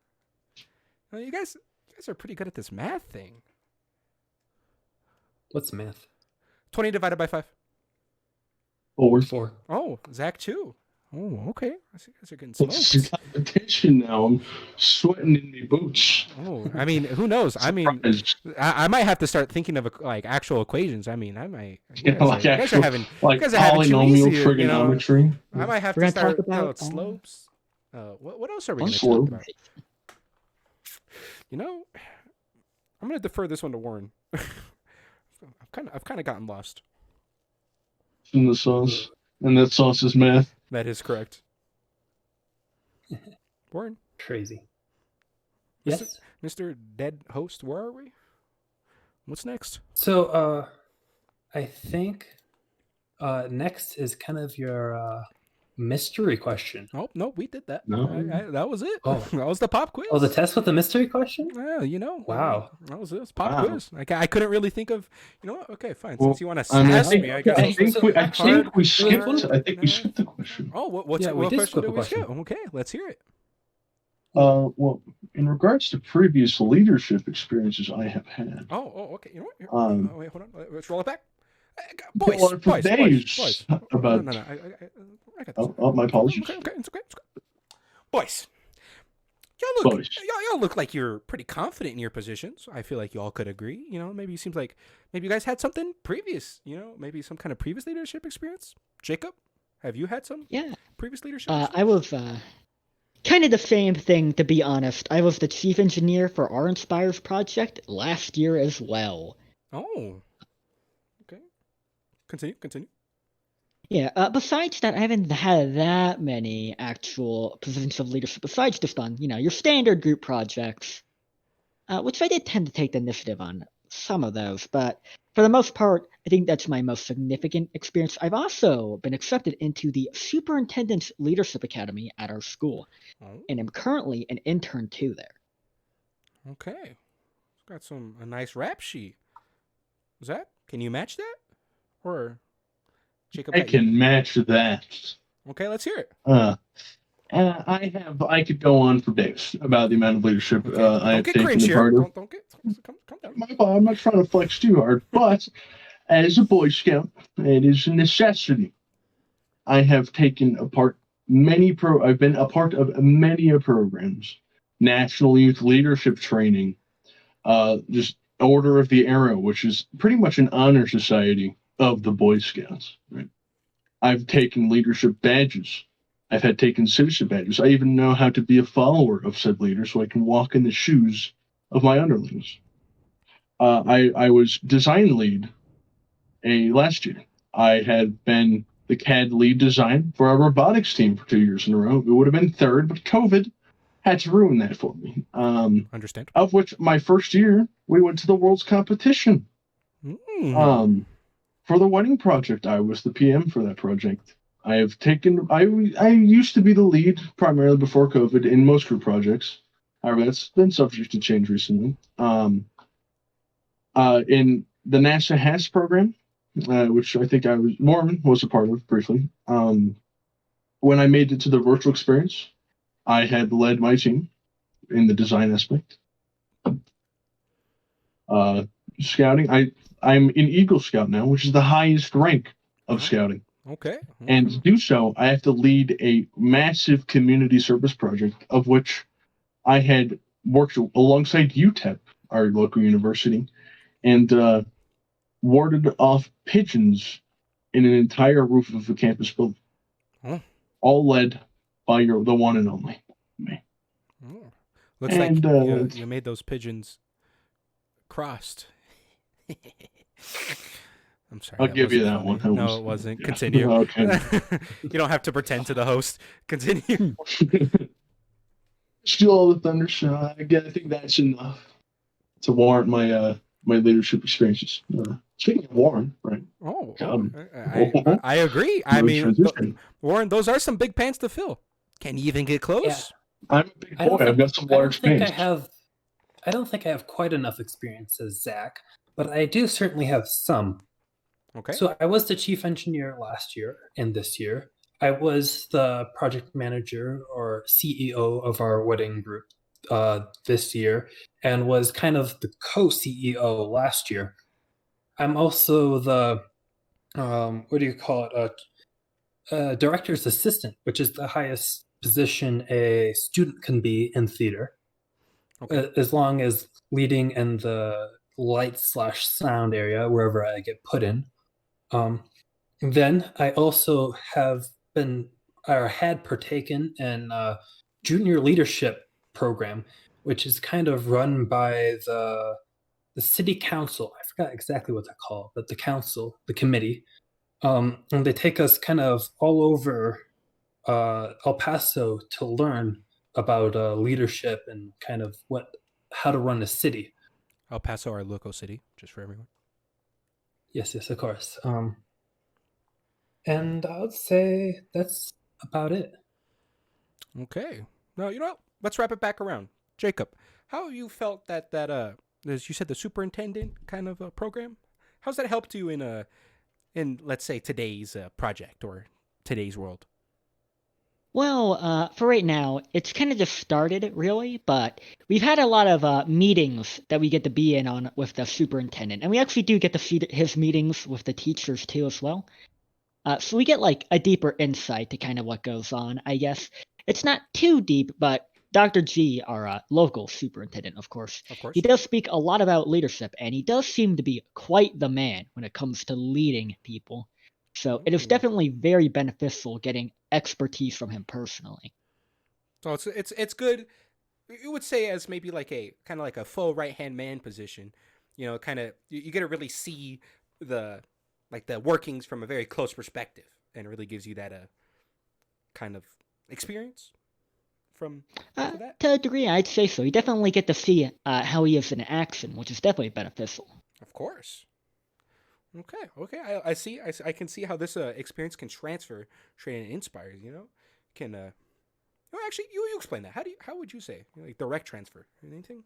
You guys are pretty good at this math thing. What's math? 20 divided by 5. 4. Oh, Zach 2. Oh, okay. I see you guys are getting It's smoked. competition now. I'm sweating in my boots. Oh, I mean, who knows? I mean, I might have to start thinking of like actual equations. I mean, I might. You guys are having polynomial trigonometry. I might have We're to gonna start talk about slopes. What else are we going to Slope. talk about? I'm going to defer this one to Warren. I've kind of gotten lost. In the sauce, and that sauce is math. That is correct. Warren, Crazy. Mr. Yes. Mr. Dead Host, where are we? What's next? So I think next is kind of your mystery question. Oh, no, we did that. No. That was it. Oh. That was the pop quiz. Oh, the test with the mystery question? Yeah, Wow. That was it. It was pop Wow. quiz. I couldn't really think of, what? Okay, fine. Well, Since you want to I mean, sass me, I guess. I think we skipped. hard. I think we skipped the question. Oh, what Yeah, we did question skip did a we question. skip? Okay, let's hear it. Well, in regards to previous leadership experiences I have had, Oh, okay. You know what? Here, wait, hold on. Let's roll it back. Boys. Well, for days about- No. I got this. oh, my apologies. Okay. It's okay. Boys. Y'all look, Boys. y'all look like you're pretty confident in your positions. I feel like y'all could agree. Maybe it seems like maybe you guys had something previous. Maybe some kind of previous leadership experience. Jacob, have you had some previous leadership experience? I was kind of the same thing, to be honest. I was the chief engineer for our InSPIRE's project last year as well. Oh. Okay. Continue. Yeah, besides that, I haven't had that many actual positions of leadership, besides just on, your standard group projects, which I did tend to take the initiative on some of those, but for the most part, I think that's my most significant experience. I've also been accepted into the Superintendent's Leadership Academy at our school, and am currently an intern too there. Okay. Got a nice rap sheet. Zach, can you match that? Or Jacob? I can match that. Okay, let's hear it. I could go on for days about the amount of leadership Okay. I Don't have get taken cringe the here. part of. Don't get. Come down. My fault, I'm not trying to flex too hard, but as a Boy Scout, it is a necessity. I have taken apart I've been a part of many programs, National Youth Leadership Training, just Order of the Arrow, which is pretty much an honor society of the Boy Scouts. Right? I've taken leadership badges. I've had taken citizenship badges. I even know how to be a follower of said leader, so I can walk in the shoes of my underlings. I was design lead last year. I had been the CAD lead design for our robotics team for 2 years in a row. It would have been third, but COVID had to ruin that for me. Understand. Of which my first year, we went to the world's competition. For the wedding project, I was the PM for that project. I used to be the lead primarily before COVID in most group projects. However, that's been subject to change recently. In the NASA HAS program, which I think Warren was a part of briefly. When I made it to the virtual experience, I had led my team in the design aspect. Scouting, I'm in Eagle Scout now, which is the highest rank of scouting. Okay. And to do so, I have to lead a massive community service project, of which I had worked alongside UTEP, our local university, and warded off pigeons in an entire roof of a campus building. All led by the one and only me. Looks like you made those pigeons crossed. I'm sorry. I'll give you that funny. one. No, it wasn't. Yeah. Continue. Okay. You don't have to pretend to the host. Continue. Steal all the thunder, so I think that's enough to warrant my my leadership experiences. Speaking of Warren, right? I agree. I mean, Warren, those are some big pants to fill. Can you even get close? Yeah. I'm a big boy. I've got some large pants. I don't think I have quite enough experience as Zach, but I do certainly have some. Okay. So I was the chief engineer last year and this year. I was the project manager or CEO of our wedding group this year and was kind of the co-CEO last year. I'm also the, director's assistant, which is the highest position a student can be in theater. Okay. As long as leading in the light/sound area, wherever I get put in. Then I also had partaken in a junior leadership program, which is kind of run by the city council. I forgot exactly what they're called, but the council, the committee. And they take us kind of all over El Paso to learn about leadership and kind of how to run a city. El Paso, our local city, just for everyone. Yes, of course. And I would say that's about it. Okay. Now, let's wrap it back around. Jacob, how you felt that as you said, the superintendent kind of program, how's that helped you in let's say today's project or today's world? Well, for right now, it's kind of just started, really, but we've had a lot of meetings that we get to be in on with the superintendent, and we actually do get to see his meetings with the teachers, too, as well. So we get, a deeper insight to kind of what goes on, I guess. It's not too deep, but Dr. G, our local superintendent, of course, he does speak a lot about leadership, and he does seem to be quite the man when it comes to leading people. So it is definitely very beneficial getting expertise from him personally. So it's good. You would say as maybe like a kind of like a full right-hand man position. Kind of you get to really see the workings from a very close perspective, and it really gives you that kind of experience from that. To a degree, I'd say so. You definitely get to see how he is in action, which is definitely beneficial. Of course. Okay. I see. I can see how this experience can transfer straight into InSPIREs. Can actually you explain that. How would you say like direct transfer? Anything?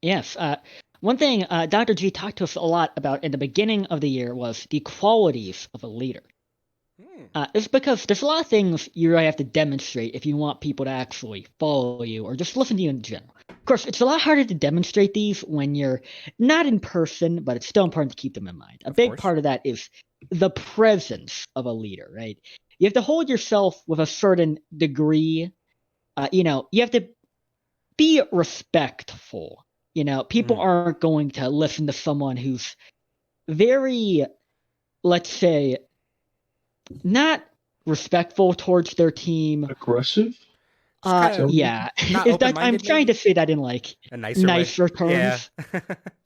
Yes. One thing Dr. G talked to us a lot about in the beginning of the year was the qualities of a leader. It's because there's a lot of things you really have to demonstrate if you want people to actually follow you or just listen to you in general. Of course, it's a lot harder to demonstrate these when you're not in person, but it's still important to keep them in mind. A big part of that is the presence of a leader, right? You have to hold yourself with a certain degree. You have to be respectful. You know, people aren't going to listen to someone who's very, let's say, not respectful towards their team. Aggressive? Yeah. not I'm open-minded, trying maybe? to say that in like A nicer way. terms. Yeah.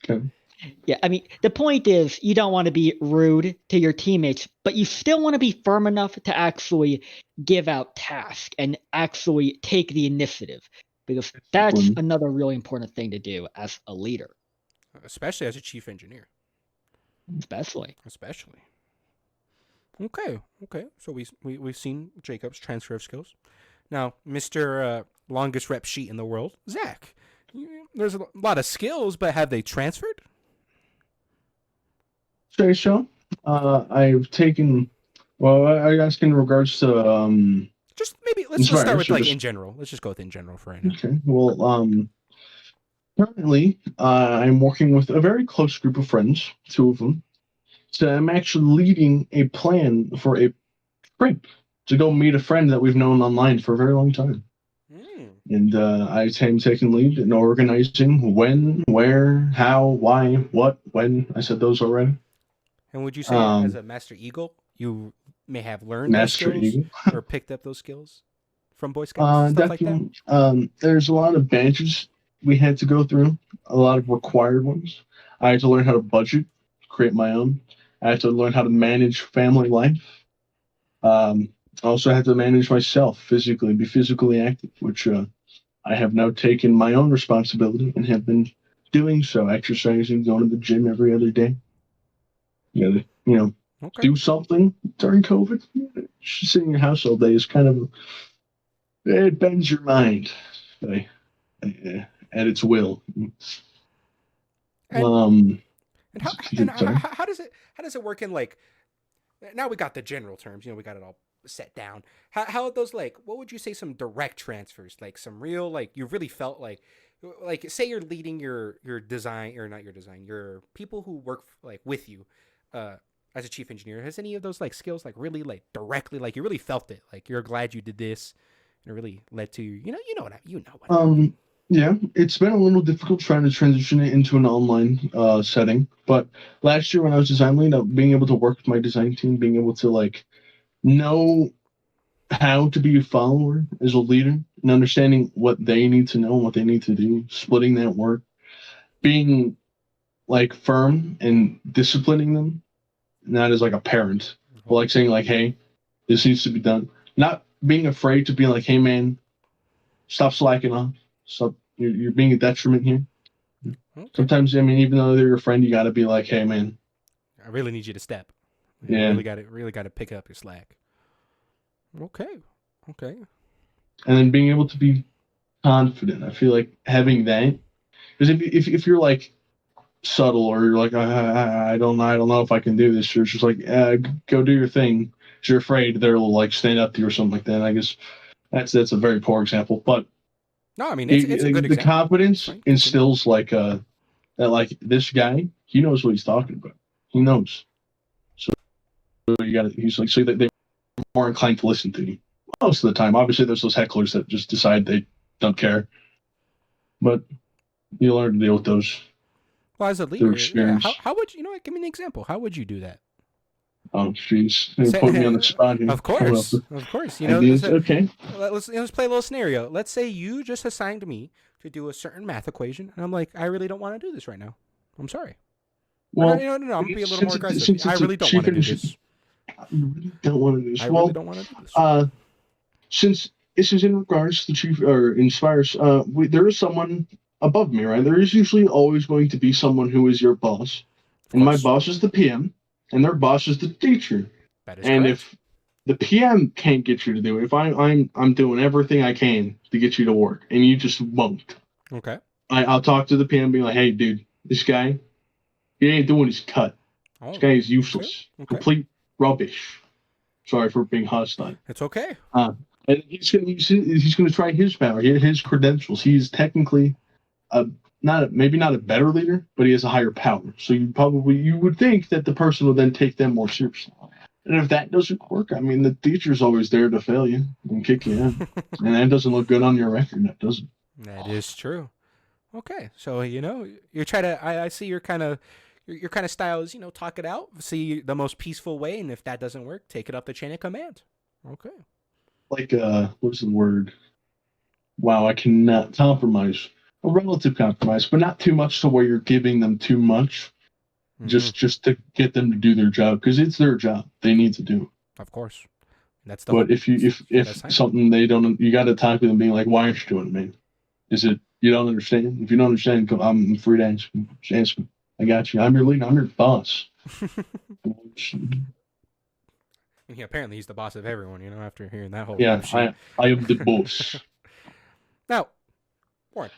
Okay. Yeah, I mean, the point is you don't want to be rude to your teammates, but you still want to be firm enough to actually give out tasks and actually take the initiative, because that's another really important thing to do as a leader. Especially as a chief engineer. Especially. Okay. So we've seen Jacob's transfer of skills. Now, Mr. Longest rep sheet in the world, Zach. There's a lot of skills, but have they transferred? Say so. I've taken. Well, I ask in regards to Just maybe let's start with like in general. Let's just go with in general for right now. Okay. Well, currently, I'm working with a very close group of friends, 2 of them. So I'm actually leading a plan for a trip to go meet a friend that we've known online for a very long time. And I am taking lead in organizing when, where, how, why, what, when. I said those already. And would you say, as a Master Eagle, you may have learned those skills or picked up those skills from Boy Scouts, stuff definitely, like that? There's a lot of badges we had to go through, a lot of required ones. I had to learn how to budget, create my own. I had to learn how to manage family life. I also had to manage myself physically, be physically active, which I have now taken my own responsibility and have been doing so, exercising, going to the gym every other day. Do something during COVID. Just sitting in your house all day is kind of, it bends your mind at its will. And how does it work in, like, now we got the general terms, we got it all set down. How are those, like, what would you say some direct transfers, like some real, like, you really felt like say you're leading your design, or not your design, your people who work like with you as a chief engineer, has any of those like skills like really like directly, like you really felt it, like you're glad you did this and it really led to what Yeah, it's been a little difficult trying to transition it into an online setting, but last year when I was design lead, being able to work with my design team, being able to like know how to be a follower as a leader and understanding what they need to know and what they need to do, splitting that work, being like firm and disciplining them, not as like a parent, but like saying like, hey, this needs to be done. Not being afraid to be like, hey man, stop slacking off. Stop, you're being a detriment here. Okay. Sometimes, I mean, even though they're your friend, you got to be like, hey man, I really need you to step. Yeah. Really got to pick up your slack. Okay. And then being able to be confident. I feel like having that, because if you're like subtle, or you're like, I don't know if I can do this, or it's just like, go do your thing. If you're afraid, they'll like stand up to you or something like that. I guess that's a very poor example, but no, I mean it's a good the example. confidence instills like that, like this guy, he knows what he's talking about. He knows. So you got to. He's like, so that they're more inclined to listen to you most of the time. Obviously, there's those hecklers that just decide they don't care, but you learn to deal with those. Well, as a leader, how would you give me an example? How would you do that? Oh, jeez. Put me on the spot here. Of course. Okay. Let's play a little scenario. Let's say you just assigned me to do a certain math equation, and I'm like, I really don't want to do this right now. I'm sorry. Well, no, I'm going to be a little more aggressive. I really don't want to do this. I really don't want to do this. I really don't want to do this. Since this is in regards to Chief or InSPIRE's, there is someone above me, right? There is usually always going to be someone who is your boss, and my boss is the PM, and their boss is the teacher. That is and correct. If the PM can't get you to do it, if I'm doing everything I can to get you to work, and you just won't. Okay. I'll talk to the PM, and be like, hey, dude, this guy, he ain't doing his cut. This guy is useless, complete rubbish. Sorry for being hostile. It's okay. And he's gonna try his power, his credentials. He's technically maybe not a better leader, but he has a higher power. So you would think that the person would then take them more seriously. And if that doesn't work, I mean, the teacher's always there to fail you and kick you out. And that doesn't look good on your record, that doesn't. That is true. Okay. So you're trying to. I see your kind of. Your kind of style is, talk it out, see the most peaceful way, and if that doesn't work, take it up the chain of command. Okay. Like what's the word? Wow, I cannot compromise. A relative compromise, but not too much to where you're giving them too much, just to get them to do their job, because it's their job. They need to do. Of course. That's the But whole. if something they don't, you got to talk to them, being like, "Why aren't you doing it, man? Is it you don't understand? If you don't understand, I'm free to ask me. Just ask me. I got you. I'm your leader. I'm your boss." Yeah, apparently he's the boss of everyone, after hearing that whole Yeah, rap sheet. I am the boss. Now, Warren,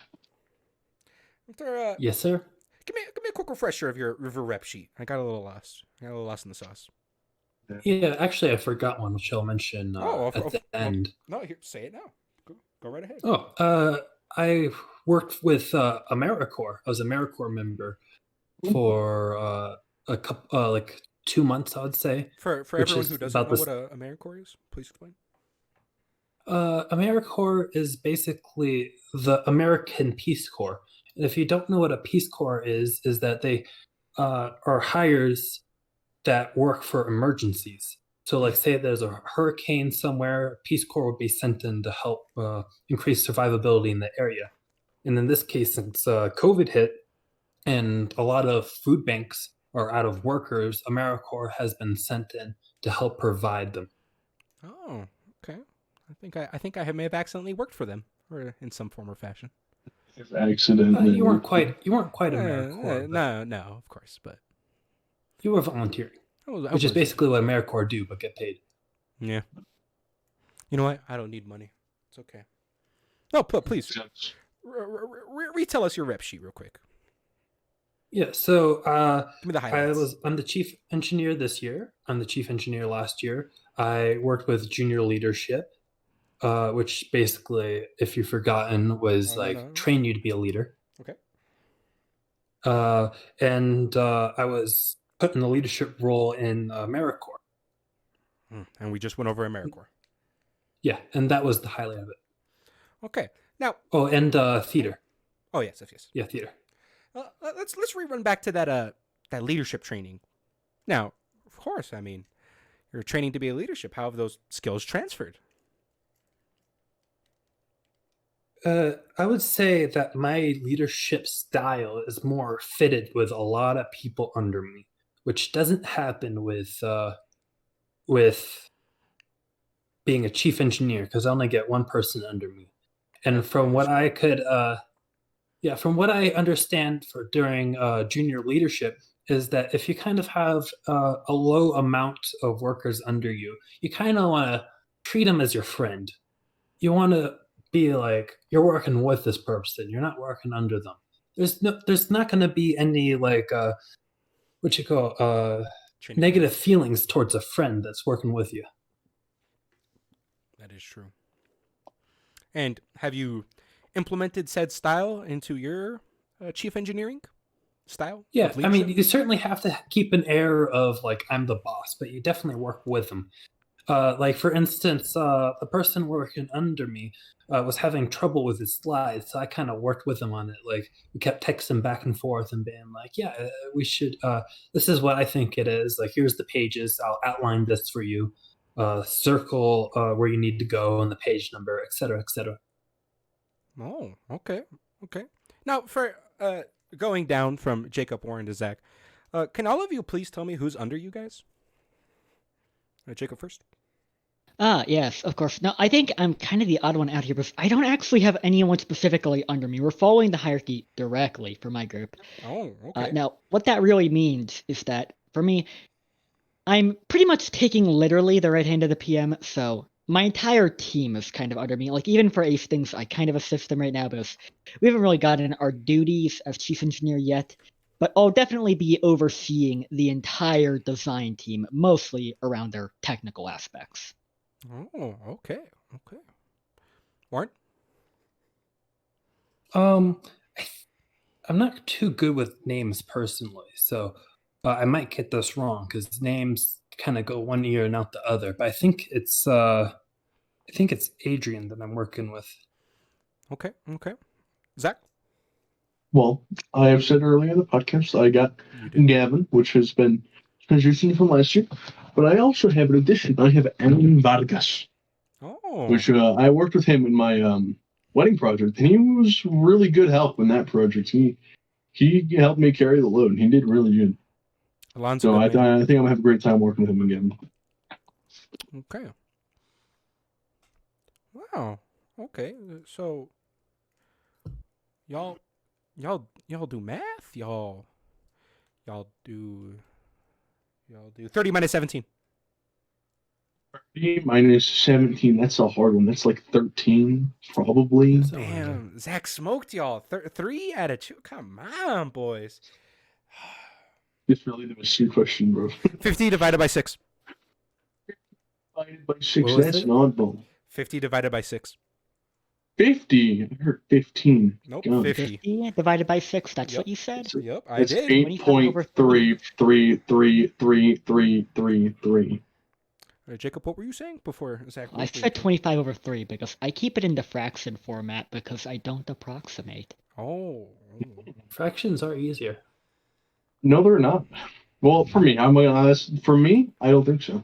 Yes, sir. give me a quick refresher of your rep sheet. I got a little lost. I got a little lost in the sauce. Yeah, actually, I forgot one, which I'll mention at the end. No, here, say it now. Go right ahead. I worked with AmeriCorps. I was a AmeriCorps member for a couple, like 2 months, I would say. For everyone who doesn't know what AmeriCorps is, please explain. AmeriCorps is basically the American Peace Corps. And if you don't know what a Peace Corps is that they are hires that work for emergencies. So, like, say there's a hurricane somewhere, Peace Corps would be sent in to help increase survivability in the area. And in this case, since COVID hit and a lot of food banks are out of workers, AmeriCorps has been sent in to help provide them. Oh, okay. I think I may have accidentally worked for them, or in some form or fashion. Accidentally. You weren't quite AmeriCorps. No, of course, but you were volunteering, which is basically what AmeriCorps do, but get paid. Yeah. You know what? I don't need money. It's okay. No, please retell us your rep sheet real quick. Yeah, so give me the highlights. I'm the chief engineer this year. I'm the chief engineer last year. I worked with junior leadership, which basically, if you've forgotten, was train you to be a leader. Okay. And I was put in the leadership role in AmeriCorps. And we just went over AmeriCorps. Yeah, and that was the highlight of it. Okay. Now. Oh, and theater. Oh yes. Yeah, theater. Let's rerun back to that leadership training. Now, of course, I mean, you're training to be a leadership. How have those skills transferred? I would say that my leadership style is more fitted with a lot of people under me, which doesn't happen with being a chief engineer, because I only get one person under me. And from what I could, from what I understand for during junior leadership, is that if you kind of have a low amount of workers under you, you kind of want to treat them as your friend. You want to be like, you're working with this person, you're not working under them. There's not going to be any negative feelings towards a friend that's working with you. That is true. And have you implemented said style into your chief engineering style? Yeah, I mean, you certainly have to keep an air of like, I'm the boss, but you definitely work with them. Like, for instance, the person working under me was having trouble with his slides, so I kind of worked with him on it. Like, we kept texting back and forth and being like, we should, this is what I think it is. Like, here's the pages. I'll outline this for you. Circle where you need to go and the page number, et cetera, et cetera. Oh, okay. Now, for going down from Jacob, Warren to Zach, can all of you please tell me who's under you guys? Jacob first. Yes, of course. Now, I think I'm kind of the odd one out here, because I don't actually have anyone specifically under me. We're following the hierarchy directly for my group. Oh, okay. Now, what that really means is that, for me, I'm pretty much taking literally the right hand of the PM, so my entire team is kind of under me. Like, even for Ace things, I kind of assist them right now, because we haven't really gotten our duties as chief engineer yet. But I'll definitely be overseeing the entire design team, mostly around their technical aspects. Oh, okay. Warren? I'm not too good with names personally, so I might get this wrong because names kind of go one ear and out the other. But I think it's Adrian that I'm working with. Okay. Zach? Well, I have said earlier in the podcast I got Gavin, which has been transitioned from last year. But I also have an addition. I have Alan Vargas, which I worked with him in my wedding project, and he was really good help in that project. He helped me carry the load, and he did really good. So I think I'm gonna have a great time working with him again. Okay. Wow. Okay. So y'all do math? Y'all do 30 minus 17. 30 minus 17, that's a hard one. That's like 13, probably. Damn, Zach smoked y'all. 3 out of 2. Come on, boys. It's really the mystery question, bro. 50 divided by 6. Divided by 6, that's an oddball. 50 divided by 6. 50. I heard 15. Nope, God. 50. 50 divided by 6, that's what you said? Yep, I did. 8.3333333. Jacob, what were you saying before Zach? I said 25 over 3 because I keep it in the fraction format because I don't approximate. Oh. Fractions are easier. No, they're not. Well, for me, I'm honest. For me, I don't think so.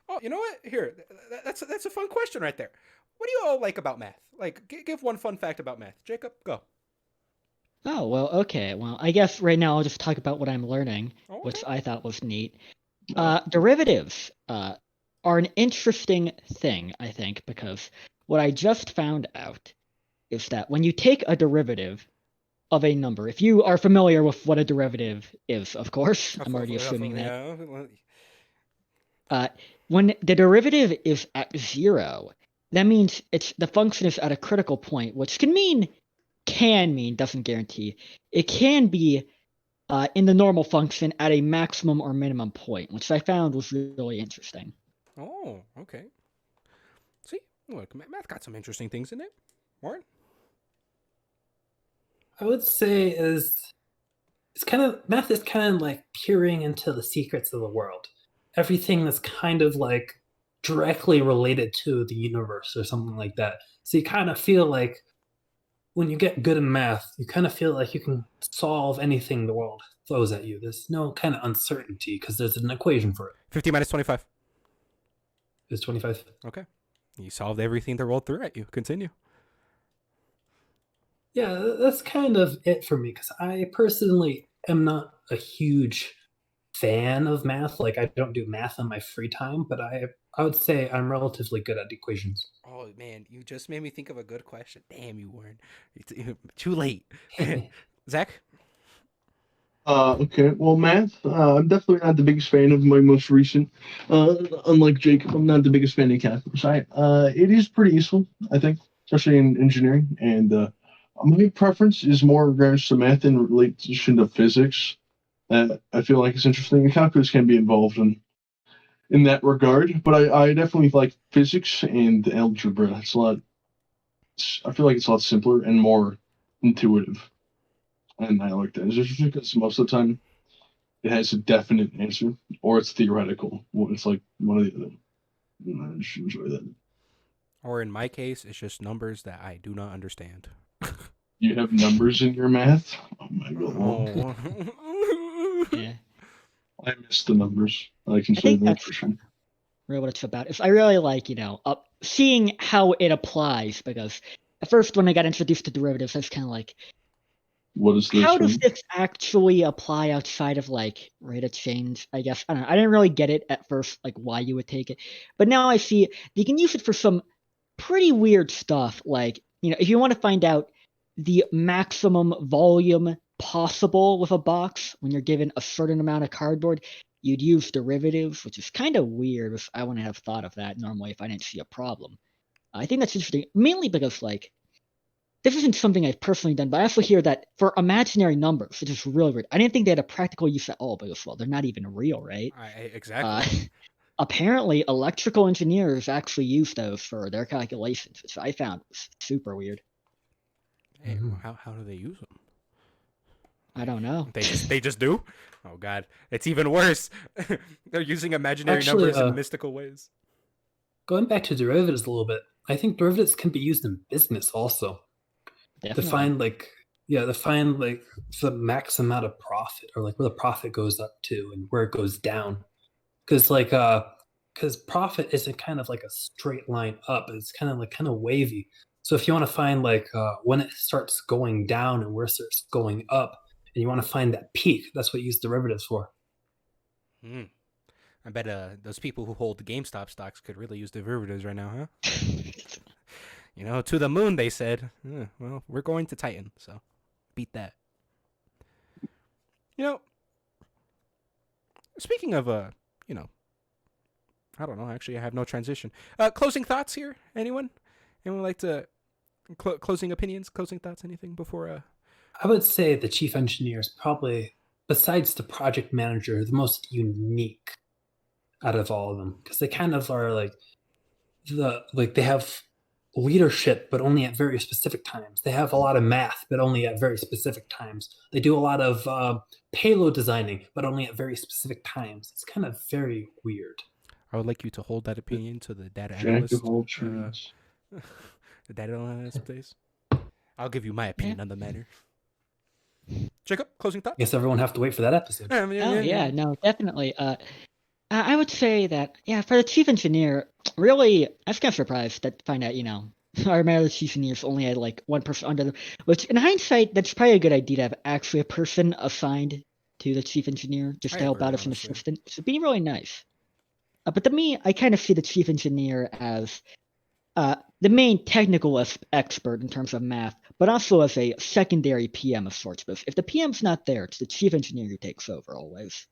Oh, you know what? Here, that's a fun question right there. What do you all like about math? Like, give one fun fact about math. Jacob, go. Oh, well, okay. Well, I guess right now I'll just talk about what I'm learning, which I thought was neat. Derivatives are an interesting thing, I think, because what I just found out is that when you take a derivative of a number, if you are familiar with what a derivative is, of course, I'm already assuming that. When the derivative is at 0, that means the function is at a critical point, which can mean, doesn't guarantee. It can be in the normal function at a maximum or minimum point, which I found was really interesting. Oh, okay. See, look, math got some interesting things in it. Warren? I would say math is kind of like peering into the secrets of the world. Everything that's kind of like directly related to the universe or something like that. So you kind of feel like when you get good in math, you kind of feel like you can solve anything the world throws at you. There's no kind of uncertainty because there's an equation for it. 50 minus 25. It's 25. Okay. You solved everything the world threw at you. Continue. Yeah, that's kind of it for me because I personally am not a huge fan of math. Like, I don't do math in my free time, but I would say I'm relatively good at equations. Oh, man, you just made me think of a good question. Damn, you weren't. Too late. Zach? Okay, well, math, I'm definitely not the biggest fan of my most recent. Unlike Jacob, I'm not the biggest fan of calculus. It is pretty useful, I think, especially in engineering. And my preference is more in regards to math in relation to physics. I feel like it's interesting. And calculus can be involved in that regard, but I definitely like physics and algebra. I feel like it's a lot simpler and more intuitive. And I like that. It's just because most of the time it has a definite answer or it's theoretical. It's like one or the other. I just enjoy that. Or in my case, it's just numbers that I do not understand. You have numbers in your math? Oh my god. Yeah. I miss the numbers. I can say that for sure. Really what it's about. I really like, seeing how it applies, because at first when I got introduced to derivatives, I was kind of like, what is this? How does this actually apply outside of like rate of change? I guess I don't know. I didn't really get it at first, like why you would take it, but now I see you can use it for some pretty weird stuff. Like if you want to find out the maximum volume possible with a box when you're given a certain amount of cardboard, you'd use derivatives, which is kind of weird. I wouldn't have thought of that normally if I didn't see a problem. I think that's interesting, mainly because like. This isn't something I've personally done, but I also hear that for imaginary numbers, which is really weird. I didn't think they had a practical use at all, because, well, they're not even real, right? Exactly. Apparently, electrical engineers actually use those for their calculations, which I found was super weird. Hey, how do they use them? I don't know. They just do? Oh, God. It's even worse. They're using imaginary numbers in mystical ways. Going back to derivatives a little bit, I think derivatives can be used in business also. Definitely. To find like Yeah, to find like the max amount of profit, or like where the profit goes up to and where it goes down. Because because profit isn't kind of like a straight line up. It's kind of wavy. So if you want to find like when it starts going down and where it starts going up, and you want to find that peak, that's what you use derivatives for. Hmm. I bet those people who hold the GameStop stocks could really use derivatives right now, huh? You know, to the moon, they said. Well, we're going to Titan, so beat that. You know, speaking of, you know, I don't know. Actually, I have no transition. Closing thoughts here? Anyone? Anyone like to closing opinions, closing thoughts, anything before? I would say the chief engineer is probably, besides the project manager, the most unique out of all of them, because they kind of are like they have leadership, but only at very specific times. They have a lot of math, but only at very specific times. They do a lot of payload designing, but only at very specific times. It's kind of very weird. I would like you to hold that opinion to the data Jack analyst. of all trades. The data analyst, please. I'll give you my opinion on the matter. Jacob, closing thoughts? Guess everyone have to wait for that episode. Oh yeah, no, definitely. I would say that for the chief engineer, really, I was kind of surprised to find out our mayor chief engineers only had like one person under them. Which, in hindsight, that's probably a good idea to have actually a person assigned to the chief engineer just to help out as an assistant. So it'd be really nice. But to me, I kind of see the chief engineer as the main technical expert in terms of math, but also as a secondary PM of sorts. But if the PM's not there, it's the chief engineer who takes over always.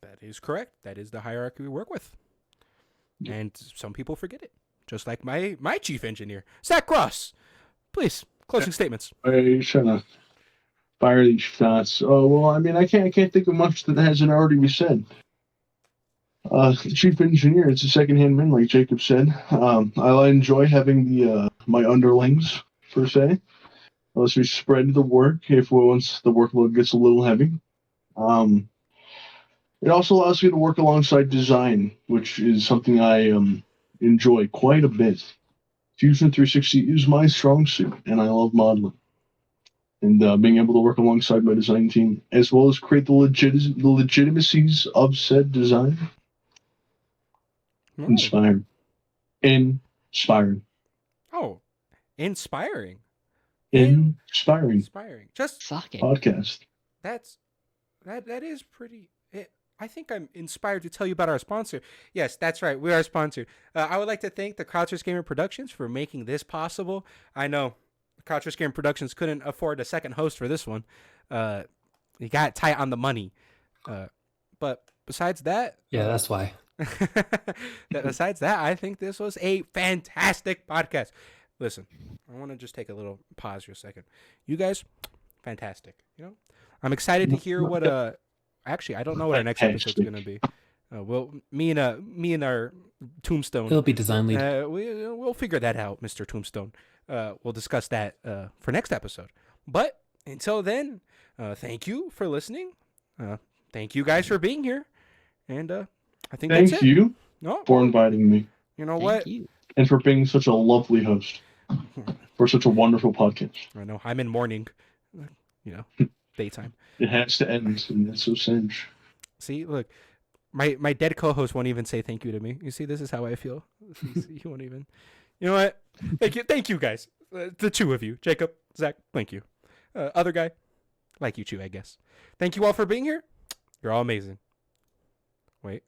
That is correct. That is the hierarchy we work with. And some people forget it. Just like my chief engineer, Zach Ross. Please, closing statements. I trying to fire these shots. Oh well, I mean, I can't think of much that hasn't already been said. The chief engineer is a second-hand man, like Jacob said. I enjoy having the my underlings per se. Unless we spread the work if once the workload gets a little heavy. It also allows me to work alongside design, which is something I enjoy quite a bit. Fusion 360 is my strong suit, and I love modeling. And being able to work alongside my design team, as well as create the legitimacies of said design. Inspiring. Oh, inspiring. Inspiring. Just fucking podcast. That is pretty. I think I'm inspired to tell you about our sponsor. Yes, that's right. We are sponsored. I would like to thank the Crouchers Gamer Productions for making this possible. I know Crouchers Gamer Productions couldn't afford a second host for this one. You got tight on the money. But besides that... Yeah, that's why. Besides that, I think this was a fantastic podcast. Listen, I want to just take a little pause for a second. You guys, fantastic. I'm excited to hear what... Actually, I don't know what our next episode's going to be. Well, me and our Tombstone. It'll be design lead. We'll figure that out, Mr. Tombstone. We'll discuss that for next episode. But until then, thank you for listening. Thank you guys for being here. And I think that's it. Thank you for inviting me. You know what? And for being such a lovely host for such a wonderful podcast. I know. I'm in mourning. Daytime. It has to end, and that's so sad. See, look, my dead co-host won't even say thank you to me. You see, this is how I feel. He won't even. You know what? Thank you guys, the two of you, Jacob, Zach. Thank you. Other guy, like you two, I guess. Thank you all for being here. You're all amazing. Wait.